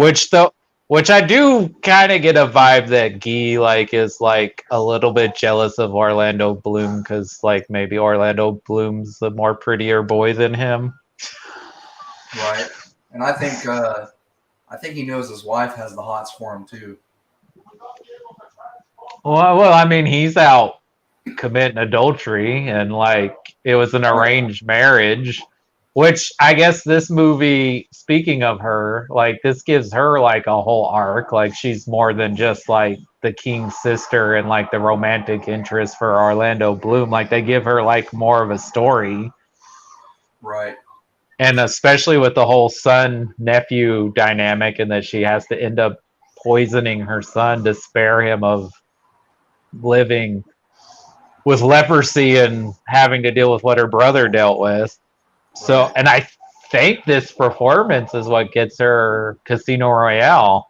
which I do kind of get a vibe that Guy like is like a little bit jealous of Orlando Bloom because like maybe Orlando Bloom's a more prettier boy than him. Right, and I think he knows his wife has the hots for him too. Well, I mean, he's out committing adultery, and like it was an arranged marriage. Which I guess this movie, speaking of her, like this gives her like a whole arc. Like she's more than just like the king's sister and like the romantic interest for Orlando Bloom. Like they give her like more of a story. Right. And especially with the whole son nephew dynamic, and that she has to end up poisoning her son to spare him of living with leprosy and having to deal with what her brother dealt with. So, Right. and I think this performance is what gets her Casino Royale.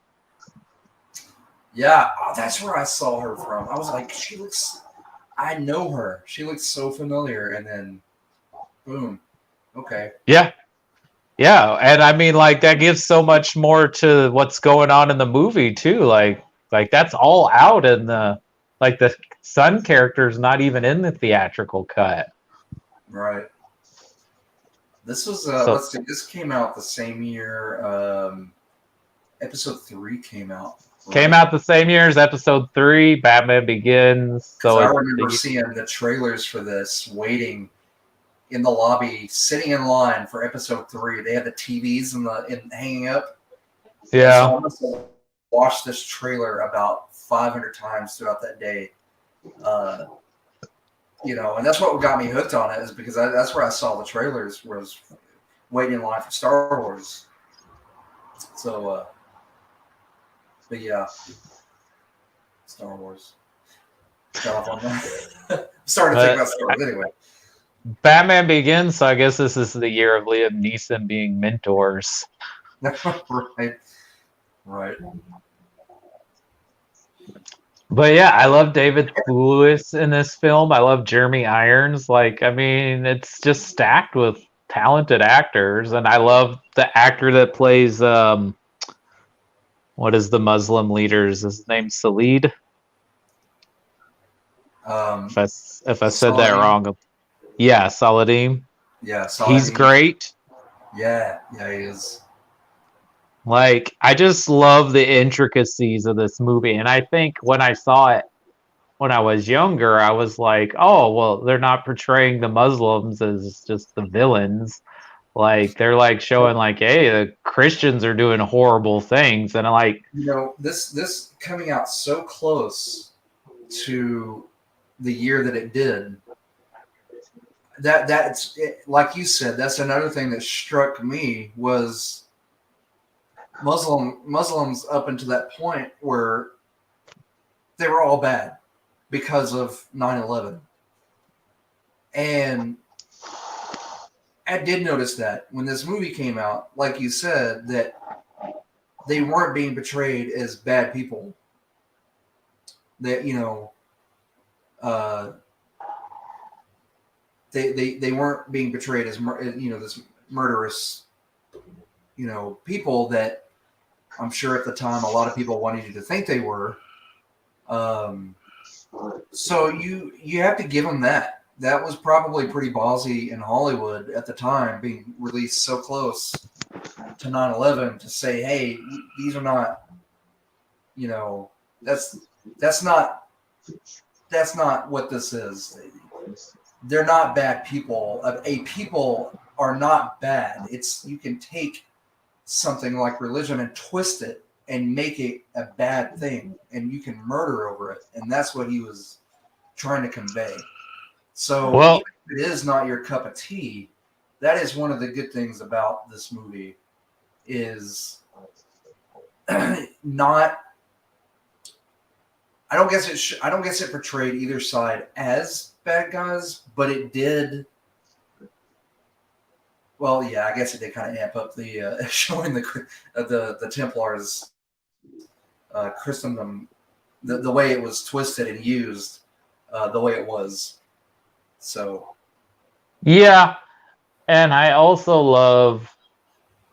Yeah, that's where I saw her from. I was like, I know her. She looks so familiar. And then, boom. Okay. Yeah. Yeah. And I mean, like, that gives so much more to what's going on in the movie, too. Like that's all out in the son character's not even in the theatrical cut. Right. This was let's see. This came out the same year. Episode 3 came out. Right? Came out the same year as Episode 3. Batman Begins. So I remember seeing the trailers for this, waiting in the lobby, sitting in line for Episode 3. They had the TVs in hanging up. Yeah. So I must have watched this trailer about 500 times throughout that day. And that's what got me hooked on it, is because that's where I saw the trailers, was waiting in line for Star Wars. So, but yeah, Star Wars. Got off on that. Starting to think about Star Wars anyway. Batman Begins, so I guess this is the year of Liam Neeson being mentors. Right. But yeah, I love David Lewis in this film. I love Jeremy Irons. Like, I mean, it's just stacked with talented actors, and I love the actor that plays what is the Muslim leader's? His name's Salid. If I said that wrong, yeah, Saladim. Yeah, Saladim. He's great. Yeah, he is. Like, I just love the intricacies of this movie. And I think when I saw it when I was younger, I was like, oh, well, they're not portraying the Muslims as just the villains. Like, they're like showing like, hey, the Christians are doing horrible things. And like, this coming out so close to the year that it did, that's like you said, that's another thing that struck me was Muslims up until that point were they were all bad because of 9/11. And I did notice that when this movie came out, like you said, that they weren't being portrayed as bad people. That they weren't being portrayed as this murderous people that I'm sure at the time a lot of people wanted you to think they were. So you have to give them that. That was probably pretty ballsy in Hollywood at the time, being released so close to 9/11 to say, hey, these are not, that's not what this is. They're not bad people. A people are not bad. You can take something like religion and twist it and make it a bad thing, and you can murder over it. And that's what he was trying to convey. So even if it is not your cup of tea, that is one of the good things about this movie is not. I don't guess it portrayed either side as bad guys, but it did. Well, yeah, I guess it did kind of amp up the showing the Templars Christendom, the way it was twisted and used, the way it was. So, yeah, and I also love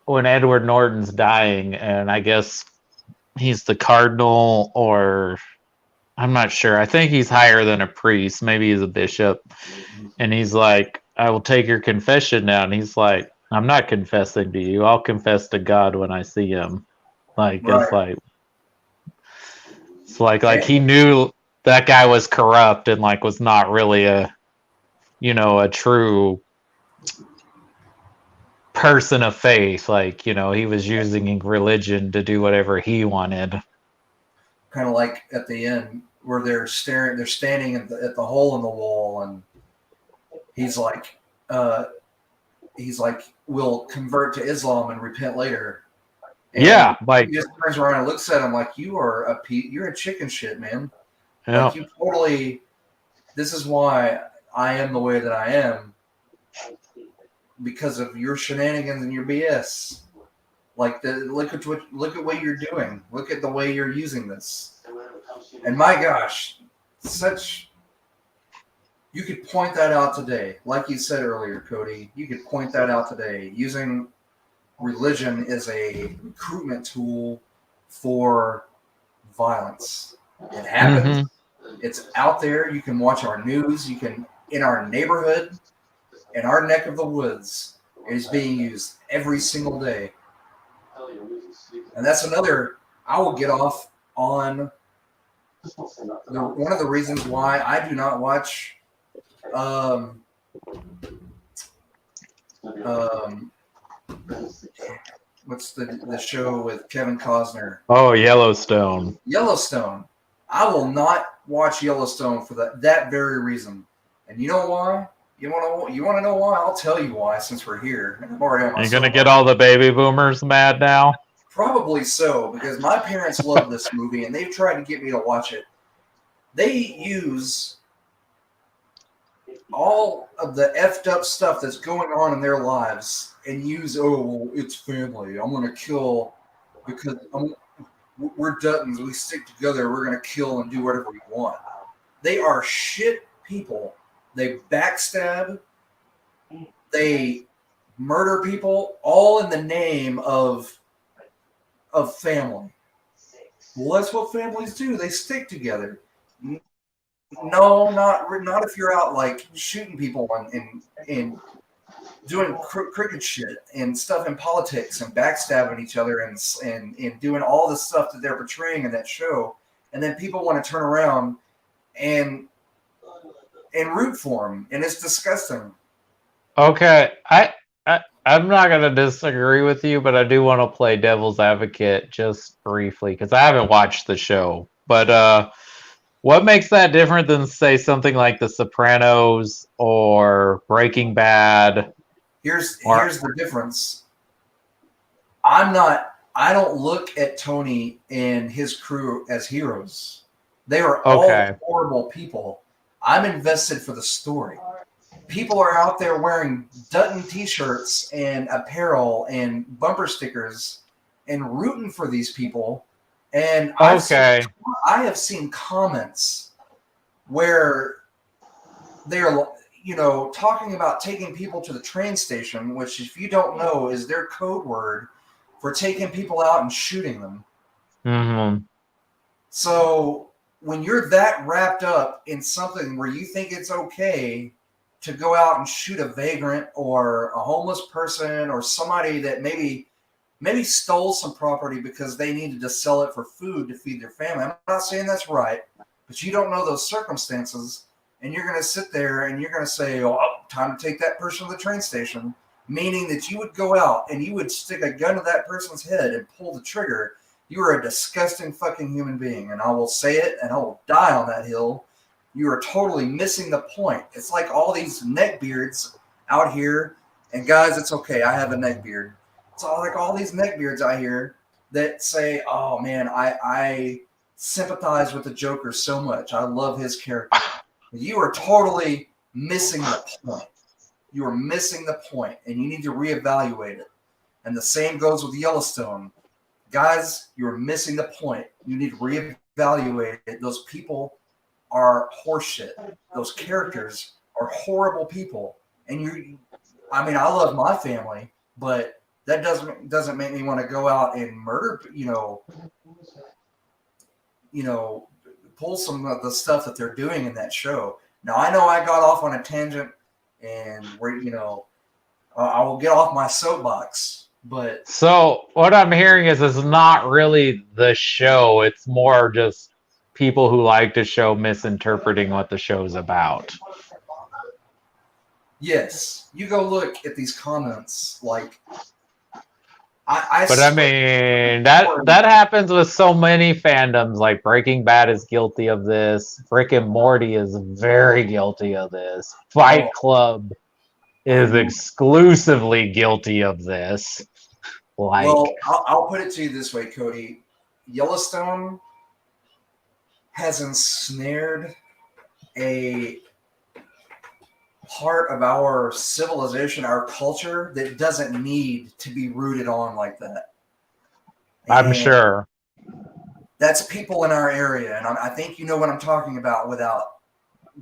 when Edward Norton's dying, and I guess he's the cardinal, or I'm not sure. I think he's higher than a priest. Maybe he's a bishop, and he's like, "I will take your confession now." And he's like, "I'm not confessing to you. I'll confess to God when I see him." Like right. it's like he knew that guy was corrupt and like was not really a true person of faith. Like, he was using religion to do whatever he wanted. Kind of like at the end where they're standing at the hole in the wall, and he's like, we'll convert to Islam and repent later. And yeah, he just turns around and looks at him like, you're a chicken shit, man. Yeah. Like, you totally. This is why I am the way that I am, because of your shenanigans and your BS. Like, look at what you're doing. Look at the way you're using this. And my gosh, you could point that out today. Like you said earlier, Cody, you could point that out today. Using religion as a recruitment tool for violence. It happens. Mm-hmm. It's out there. You can watch our news. You can, in our neighborhood, in our neck of the woods, it is being used every single day. And that's another, I will get off on one of the reasons why I do not watch what's the show with Kevin Costner? Oh, Yellowstone. Yellowstone. I will not watch Yellowstone for that very reason. And you know why? You want to know why? I'll tell you why, since we're here. You're going to get all the baby boomers mad now? Probably so, because my parents love this movie, and they've tried to get me to watch it. They use all of the effed up stuff that's going on in their lives and use, it's family. I'm going to kill because we're Duttons. We stick together. We're going to kill and do whatever we want. They are shit people. They backstab. They murder people, all in the name of family. Well, that's what families do. They stick together. No, not if you're out like shooting people and doing crooked shit and stuff in politics and backstabbing each other and doing all the stuff that they're portraying in that show. And then people want to turn around and root for them, and it's disgusting. Okay, I'm not going to disagree with you, but I do want to play devil's advocate just briefly because I haven't watched the show. But what makes that different than, say, something like The Sopranos or Breaking Bad? Here's the difference. I'm not I don't look at Tony and his crew as heroes. They are all Okay. horrible people. I'm invested for the story. People are out there wearing Dutton t-shirts and apparel and bumper stickers and rooting for these people. And Okay. I have seen comments where they're, talking about taking people to the train station, which, if you don't know, is their code word for taking people out and shooting them. Mm-hmm. So when you're that wrapped up in something where you think it's okay to go out and shoot a vagrant or a homeless person or somebody that maybe stole some property because they needed to sell it for food to feed their family. I'm not saying that's right, but you don't know those circumstances, and you're going to sit there and you're going to say, oh, time to take that person to the train station, meaning that you would go out and you would stick a gun to that person's head and pull the trigger. You are a disgusting fucking human being, and I will say it, and I will die on that hill. You are totally missing the point. It's like all these neckbeards out here, and guys, it's okay, I have a neckbeard. It's all like all these neckbeards out here that say, oh man, I sympathize with the Joker so much. I love his character. You are totally missing the point. You are missing the point, and you need to reevaluate it. And the same goes with Yellowstone. Guys, you're missing the point. You need to reevaluate it. Those people are horseshit. Those characters are horrible people. And I love my family, but that doesn't make me want to go out and murder, pull some of the stuff that they're doing in that show. Now, I know I got off on a tangent, and I will get off my soapbox, but... So what I'm hearing is it's not really the show. It's more just people who like the show misinterpreting what the show's about. Yes. You go look at these comments, like... that happens with so many fandoms. Like Breaking Bad is guilty of this. Rick and Morty is very guilty of this. Fight Club is exclusively guilty of this. Well, I'll put it to you this way, Cody. Yellowstone has ensnared a part of our civilization, our culture, that doesn't need to be rooted on like that. I'm sure. That's people in our area, and I think you know what I'm talking about without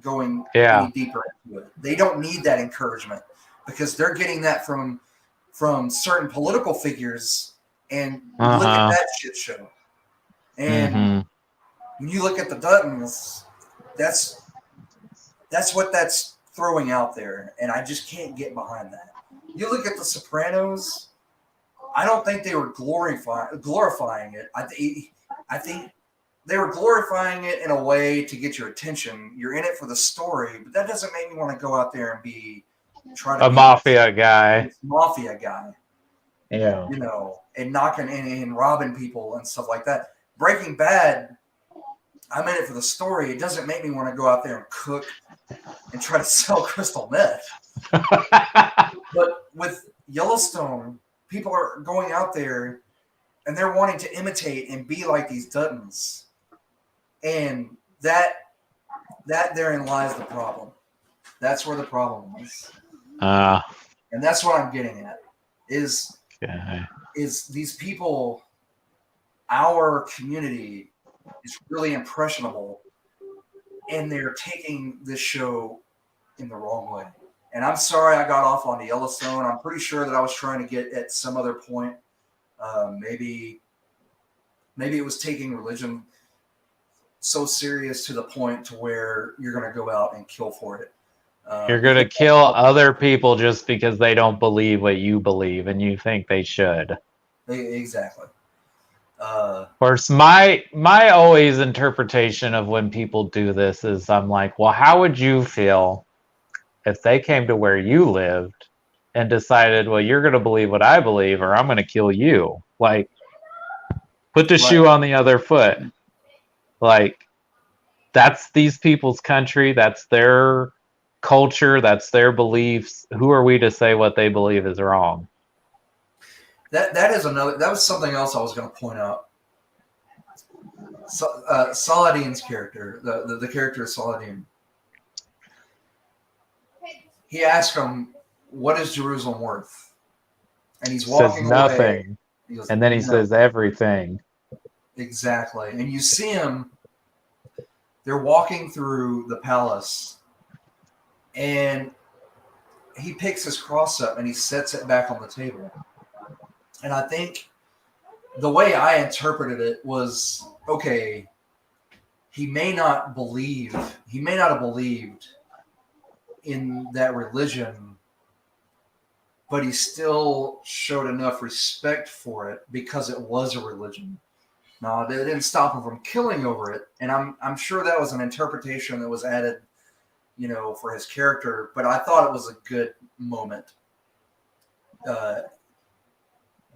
going any deeper into it. They don't need that encouragement because they're getting that from certain political figures, and look at that shit show. And when you look at the Duttons, that's what that's throwing out there, and I just can't get behind that. You look at the Sopranos, I don't think they were glorifying it. I think they were glorifying it in a way to get your attention. You're in it for the story, but that doesn't make me want to go out there and be mafia guy. Mafia guy. Yeah. And knocking and robbing people and stuff like that. Breaking Bad, I'm in it for the story. It doesn't make me want to go out there and cook and try to sell crystal meth. But with Yellowstone, people are going out there and they're wanting to imitate and be like these Duttons. And that therein lies the problem. That's where the problem is. And that's what I'm getting at is these people, our community is really impressionable, and they're taking this show in the wrong way. And I'm sorry I got off on the Yellowstone. I'm pretty sure that I was trying to get at some other point. Maybe it was taking religion so serious to the point to where you're going to go out and kill for it. You're going to kill other people just because they don't believe what you believe and you think they should. Exactly. Of course, my always interpretation of when people do this is I'm like, well, how would you feel if they came to where you lived and decided, well, you're going to believe what I believe or I'm going to kill you? Like, put the shoe on the other foot. Like, that's these people's country. That's their culture. That's their beliefs. Who are we to say what they believe is wrong? That is another. That was something else I was going to point out. So, Saladin's character, the character of Saladin, he asked him, "What is Jerusalem worth?" And he's Says walking away. nothing, He goes, and then he "No." says everything. Exactly. And you see him. They're walking through the palace, and he picks his cross up and he sets it back on the table. And I think the way I interpreted it was, okay, he may not have believed in that religion, but he still showed enough respect for it because it was a religion. Now, it didn't stop him from killing over it, and I'm sure that was an interpretation that was added, for his character. But I thought it was a good moment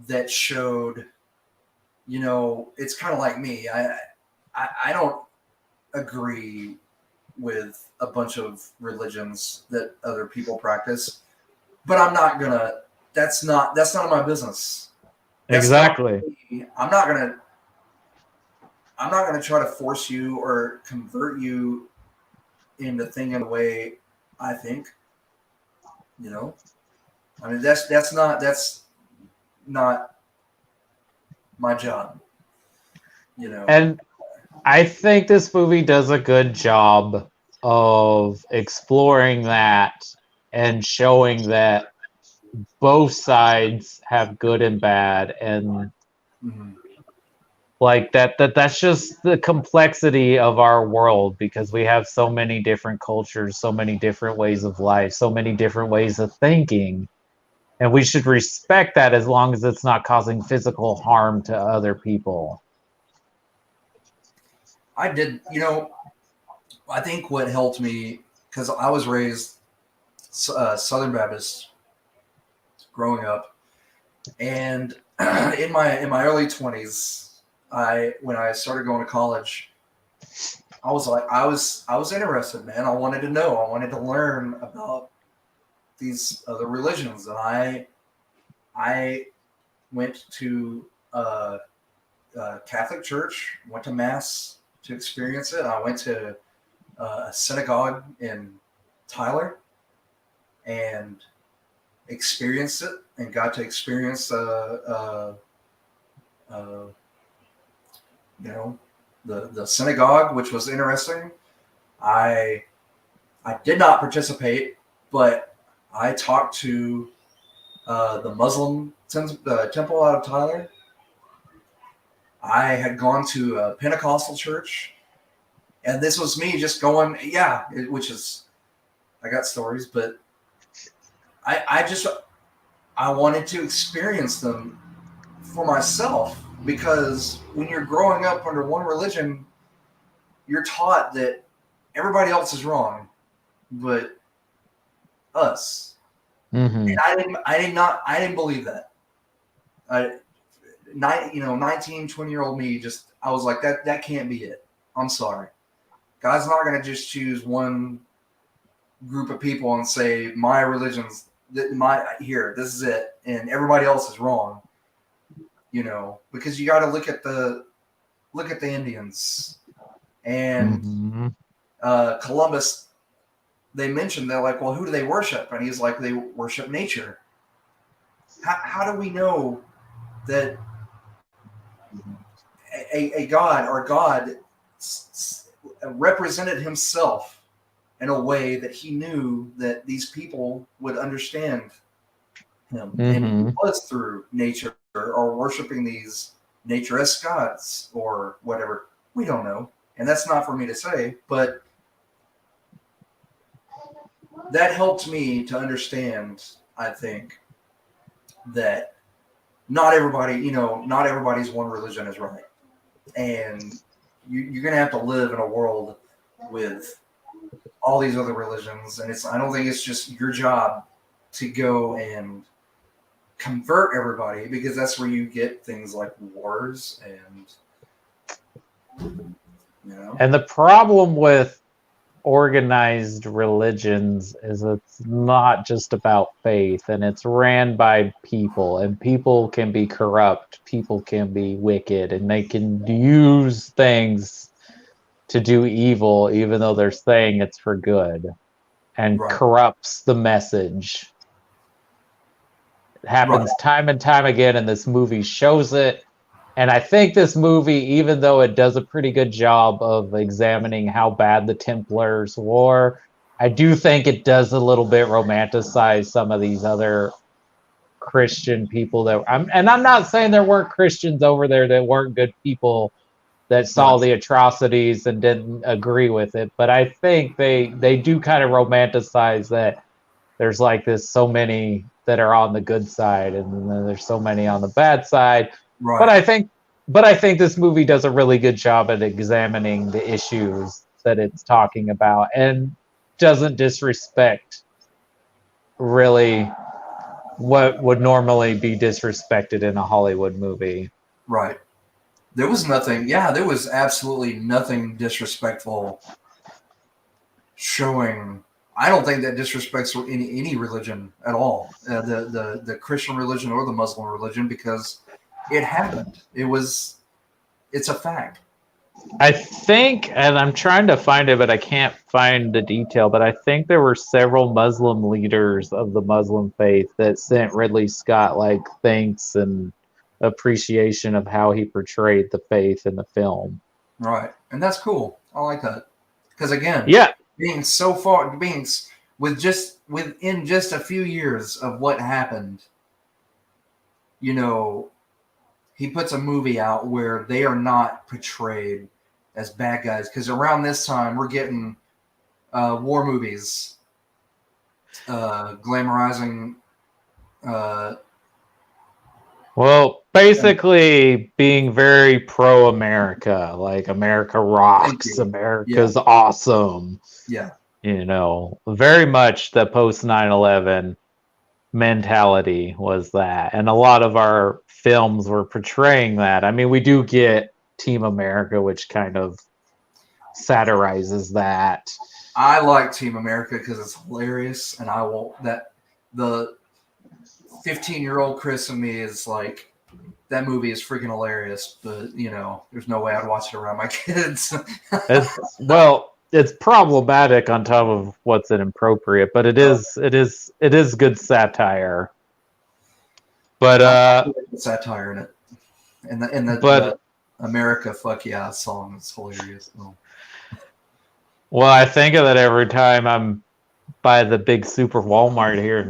that showed, it's kind of like me. I don't agree with a bunch of religions that other people practice, but I'm not gonna. That's none of my business. Exactly. I'm not gonna try to force you or convert you into thinking the way I think. I mean, that's not my job. And I think this movie does a good job of exploring that and showing that both sides have good and bad, and like that's just the complexity of our world, because we have so many different cultures, so many different ways of life, so many different ways of thinking, and we should respect that as long as it's not causing physical harm to other people. I did, I think what helped me, because I was raised Southern Baptist growing up, and in my early 20s, when I started going to college, I was interested, man. I wanted to know. I wanted to learn about these other religions, and I went to a Catholic church, went to mass to experience it. I went to a synagogue in Tyler and experienced it, and got to experience the synagogue, which was interesting. I did not participate, but I talked to the Muslim temple out of Tyler. I had gone to a Pentecostal church, and this was me just going, which is, I got stories, but I wanted to experience them for myself, because when you're growing up under one religion, you're taught that everybody else is wrong, but us. Mm-hmm. And I didn't believe that. 19, 20-year-old me, I was like, that can't be it. I'm sorry. God's not going to just choose one group of people and say, my religion's this is it, and everybody else is wrong. Because you got to look at the Indians and Columbus. They mentioned, they're like, well, who do they worship? And he's like, they worship nature. How do we know that a God or God represented himself in a way that he knew that these people would understand him? And it was through nature, or worshiping these nature-esque gods or whatever. We don't know. And that's not for me to say, but that helped me to understand, I think, that not everybody's one religion is right. And you're going to have to live in a world with all these other religions. And I don't think it's just your job to go and convert everybody, because that's where you get things like wars and And the problem with organized religions is it's not just about faith, and it's ran by people, and people can be corrupt, people can be wicked, and they can use things to do evil even though they're saying it's for good, and Right. corrupts the message. It happens time and time again, and this movie shows it. And I think this movie, even though it does a pretty good job of examining how bad the Templars were, I do think it does a little bit romanticize some of these other Christian people that I'm not saying there weren't Christians over there that weren't good people that saw the atrocities and didn't agree with it, but I think they do kind of romanticize that there's like this so many that are on the good side, and then there's so many on the bad side. Right. But I think this movie does a really good job at examining the issues that it's talking about, and doesn't disrespect really what would normally be disrespected in a Hollywood movie. Right. There was nothing. Yeah, there was absolutely nothing disrespectful showing. I don't think that disrespects any religion at all, the Christian religion or the Muslim religion, because it happened. It's a fact. I think, and I'm trying to find it, but I can't find the detail, but I think there were several Muslim leaders of the Muslim faith that sent Ridley Scott like thanks and appreciation of how he portrayed the faith in the film. Right. And that's cool. I like that. Because again, being so far, within just a few years of what happened, you know, he puts a movie out where they are not portrayed as bad guys. Because around this time, we're getting war movies glamorizing. Well, basically being very pro-America, like America rocks, America's awesome. Yeah. You know, very much the post 9/11 mentality was that. And a lot of our films were portraying that. I mean, we do get Team America, which kind of satirizes that. I like Team America because it's hilarious, and the 15-year-old Chris and me is like, that movie is freaking hilarious, but you know, there's no way I'd watch it around my kids. It's problematic on top of what's inappropriate, but it is good satire. But satire in it, and the America Fuck Yeah song is hilarious. Well, I think of that every time I'm by the big super Walmart here in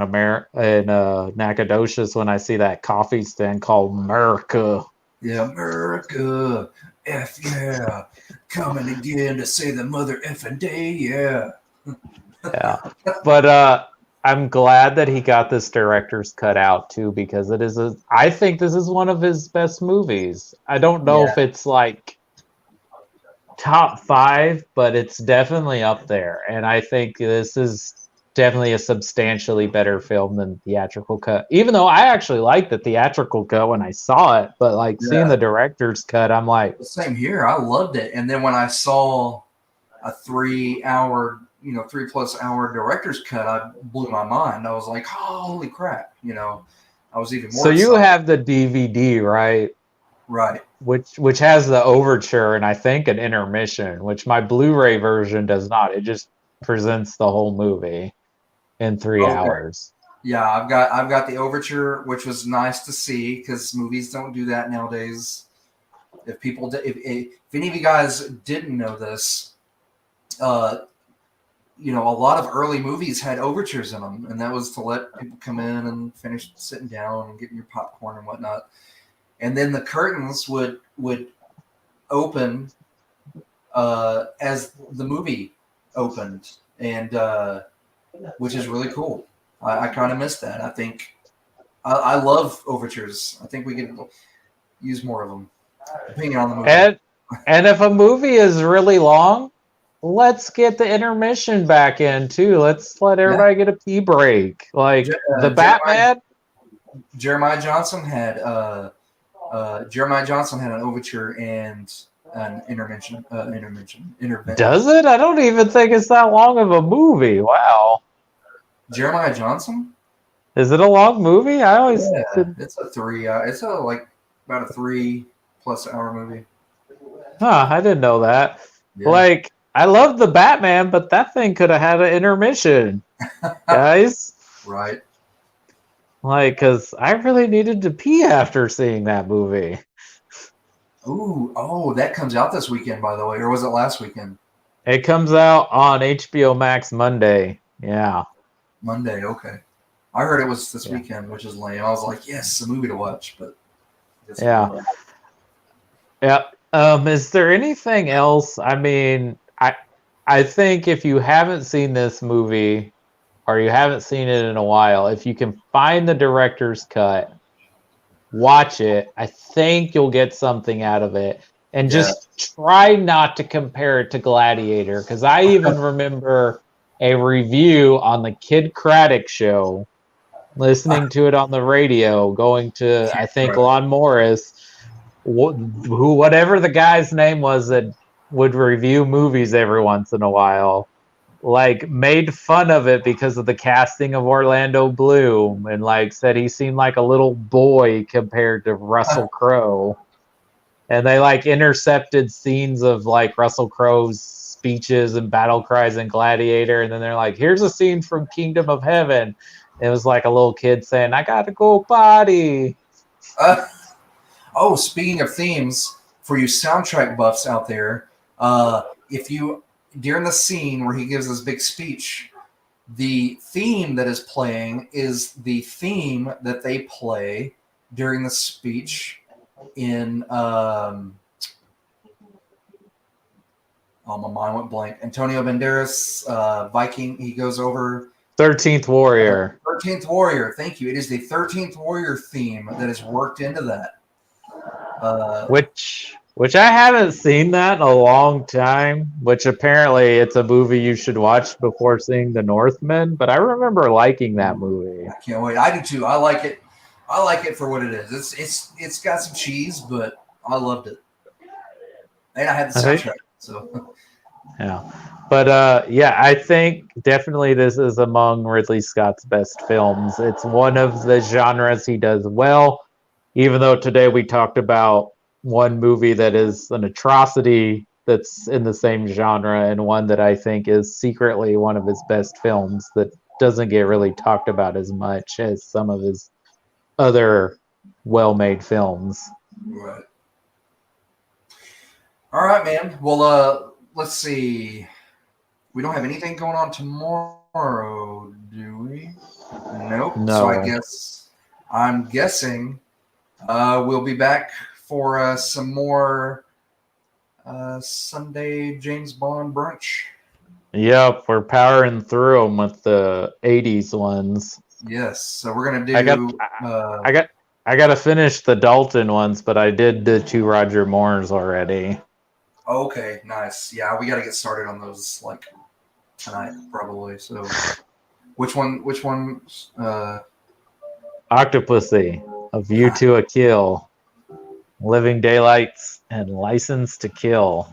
Nacogdoches when I see that coffee stand called America. Yeah, America, F yeah, coming again to say the mother effing day, yeah. Yeah, but I'm glad that he got this director's cut out too, because I think this is one of his best movies. I don't know if it's like top 5, but it's definitely up there, and I think this is definitely a substantially better film than the theatrical cut, even though I actually liked the theatrical cut when I saw it, but like seeing the director's cut, I'm like, same here. I loved it. And then when I saw a 3+ hour director's cut, I blew my mind. I was like, oh, holy crap, you know. I was even more so excited. You have the DVD, right? Right. Which has the overture and I think an intermission, which my Blu-ray version does not. It just presents the whole movie in 3 hours. Yeah, I've got the overture, which was nice to see because movies don't do that nowadays. If any of you guys didn't know this, you know, a lot of early movies had overtures in them, and that was to let people come in and finish sitting down and getting your popcorn and whatnot. And then the curtains would open as the movie opened, and which is really cool. I kind of miss that. I think I love overtures. I think we could use more of them, depending on the movie. And if a movie is really long, let's get the intermission back in too. Let's let everybody get a pee break. Like the Batman. Jeremiah Johnson had an overture, and an intervention. Does it? I don't even think it's that long of a movie. Wow. Jeremiah Johnson? Is it a long movie? I always It's a 3. It's about a 3+ hour movie. Huh, I didn't know that. Yeah. Like, I love the Batman, but that thing could have had an intermission, guys. Right. Like, because I really needed to pee after seeing that movie. Ooh, that comes out this weekend, by the way, or was it last weekend? It comes out on HBO Max Monday. Yeah. Monday, okay. I heard it was this weekend, which is lame. I was like, yes, a movie to watch, but yeah. Is there anything else? I mean, I think if you haven't seen this movie or you haven't seen it in a while, if you can find the director's cut, watch it. I think you'll get something out of it. And just try not to compare it to Gladiator, because I even remember a review on the Kid Craddock show, listening to it on the radio, going to, I think, Lon Morris, whatever the guy's name was that would review movies every once in a while, like made fun of it because of the casting of Orlando Bloom, and like said he seemed like a little boy compared to Russell Crowe. And they like intercepted scenes of like Russell Crowe's speeches and battle cries in Gladiator, and then they're like, here's a scene from Kingdom of Heaven. It was like a little kid saying, I gotta go potty. Speaking of themes, for you soundtrack buffs out there, if you, during the scene where he gives this big speech, the theme that is playing is the theme that they play during the speech in my mind went blank. Antonio Banderas, Viking, he goes over 13th Warrior. 13th Warrior, thank you. It is the 13th Warrior theme that is worked into that. Which I haven't seen that in a long time, which apparently it's a movie you should watch before seeing The Northman, but I remember liking that movie. I can't wait. I do too. I like it. I like it for what it is. It's got some cheese, but I loved it. And I had the soundtrack, so yeah. But I think definitely this is among Ridley Scott's best films. It's one of the genres he does well, even though today we talked about one movie that is an atrocity that's in the same genre, and one that I think is secretly one of his best films that doesn't get really talked about as much as some of his other well-made films. Right. All right, man. Well, let's see. We don't have anything going on tomorrow, do we? Nope. No. So I'm guessing we'll be back for some more Sunday James Bond brunch. Yep, we're powering through them with the 80s ones. Yes, so we're gonna do. I got to finish the Dalton ones, but I did the 2 Roger Moores already. Okay, nice. Yeah, we got to get started on those like tonight, probably. So, which one? Octopussy, A View to a Kill, Living Daylights, and License to Kill.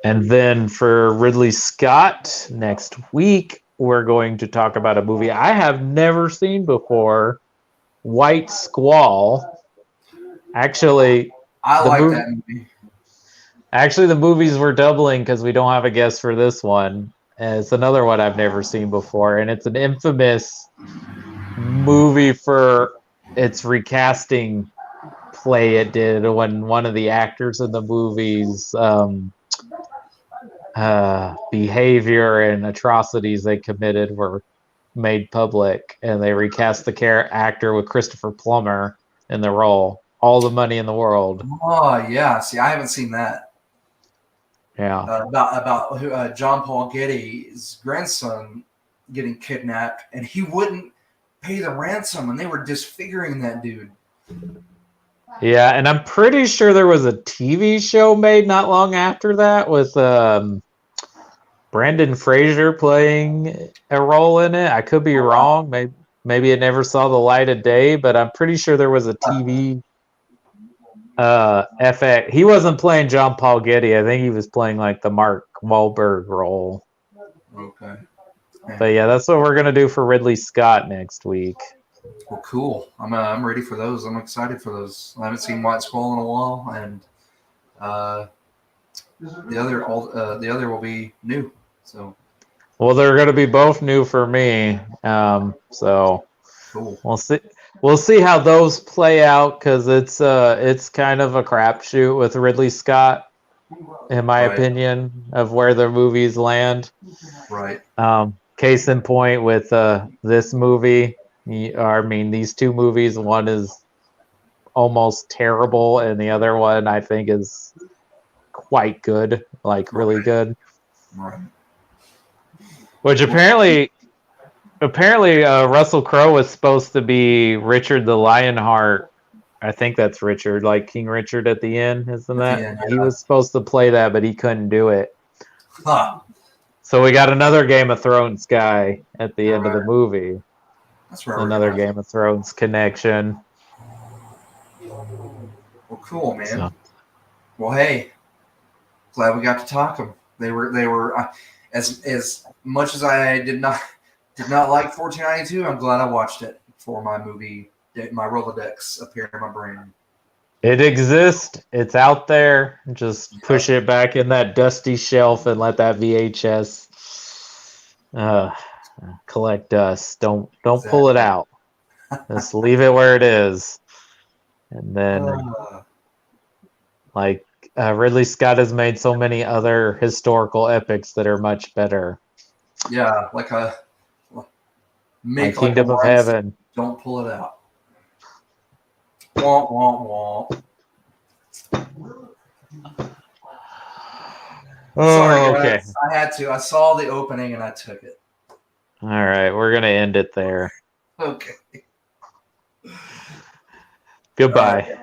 And then for Ridley Scott, next week, we're going to talk about a movie I have never seen before, White Squall. Actually, I like that movie. Actually, the movies were doubling because we don't have a guest for this one. And it's another one I've never seen before, and it's an infamous movie for its recasting play it did when one of the actors in the movies behavior and atrocities they committed were made public, and they recast the actor with Christopher Plummer in the role. All the Money in the World. Oh yeah, see, I haven't seen that. Yeah, about John Paul Getty's grandson getting kidnapped, and he wouldn't pay the ransom, and they were disfiguring that dude. Yeah, and I'm pretty sure there was a TV show made not long after that with Brandon Fraser playing a role in it. I could be wrong. Maybe it never saw the light of day, but I'm pretty sure there was a TV FX. He wasn't playing John Paul Getty. I think he was playing like the Mark Wahlberg role. Okay. But yeah, that's what we're gonna do for Ridley Scott next week. Well, cool. I'm ready for those. I'm excited for those. I haven't seen White Squall in a while, and the other will be new. So. Well, they're gonna be both new for me. So Cool. We'll see how those play out because it's kind of a crapshoot with Ridley Scott, in my opinion, of where the movies land. Right. Case in point with this movie, these two movies. One is almost terrible, and the other one I think is quite good, like really good. Right. Which apparently Russell Crowe was supposed to be Richard the Lionheart. I think that's Richard, like King Richard at the end, isn't that? Yeah. He was supposed to play that, but he couldn't do it. Huh. So we got another Game of Thrones guy at the end of the movie. That's right. Another Game of Thrones connection. Well, cool, man. So. Well, hey, glad we got to talk them. They were as much as I did not like 1492. I'm glad I watched it for my movie. My Rolodex appear in my brain. It exists. It's out there. Just push it back in that dusty shelf and let that VHS collect dust. Don't pull it out. Just leave it where it is. And then, Ridley Scott has made so many other historical epics that are much better. Yeah, like Kingdom of Heaven. Don't pull it out. Womp, womp, womp. Oh, sorry, okay. guys. I had to. I saw the opening and I took it. All right, we're gonna end it there. Okay. Goodbye.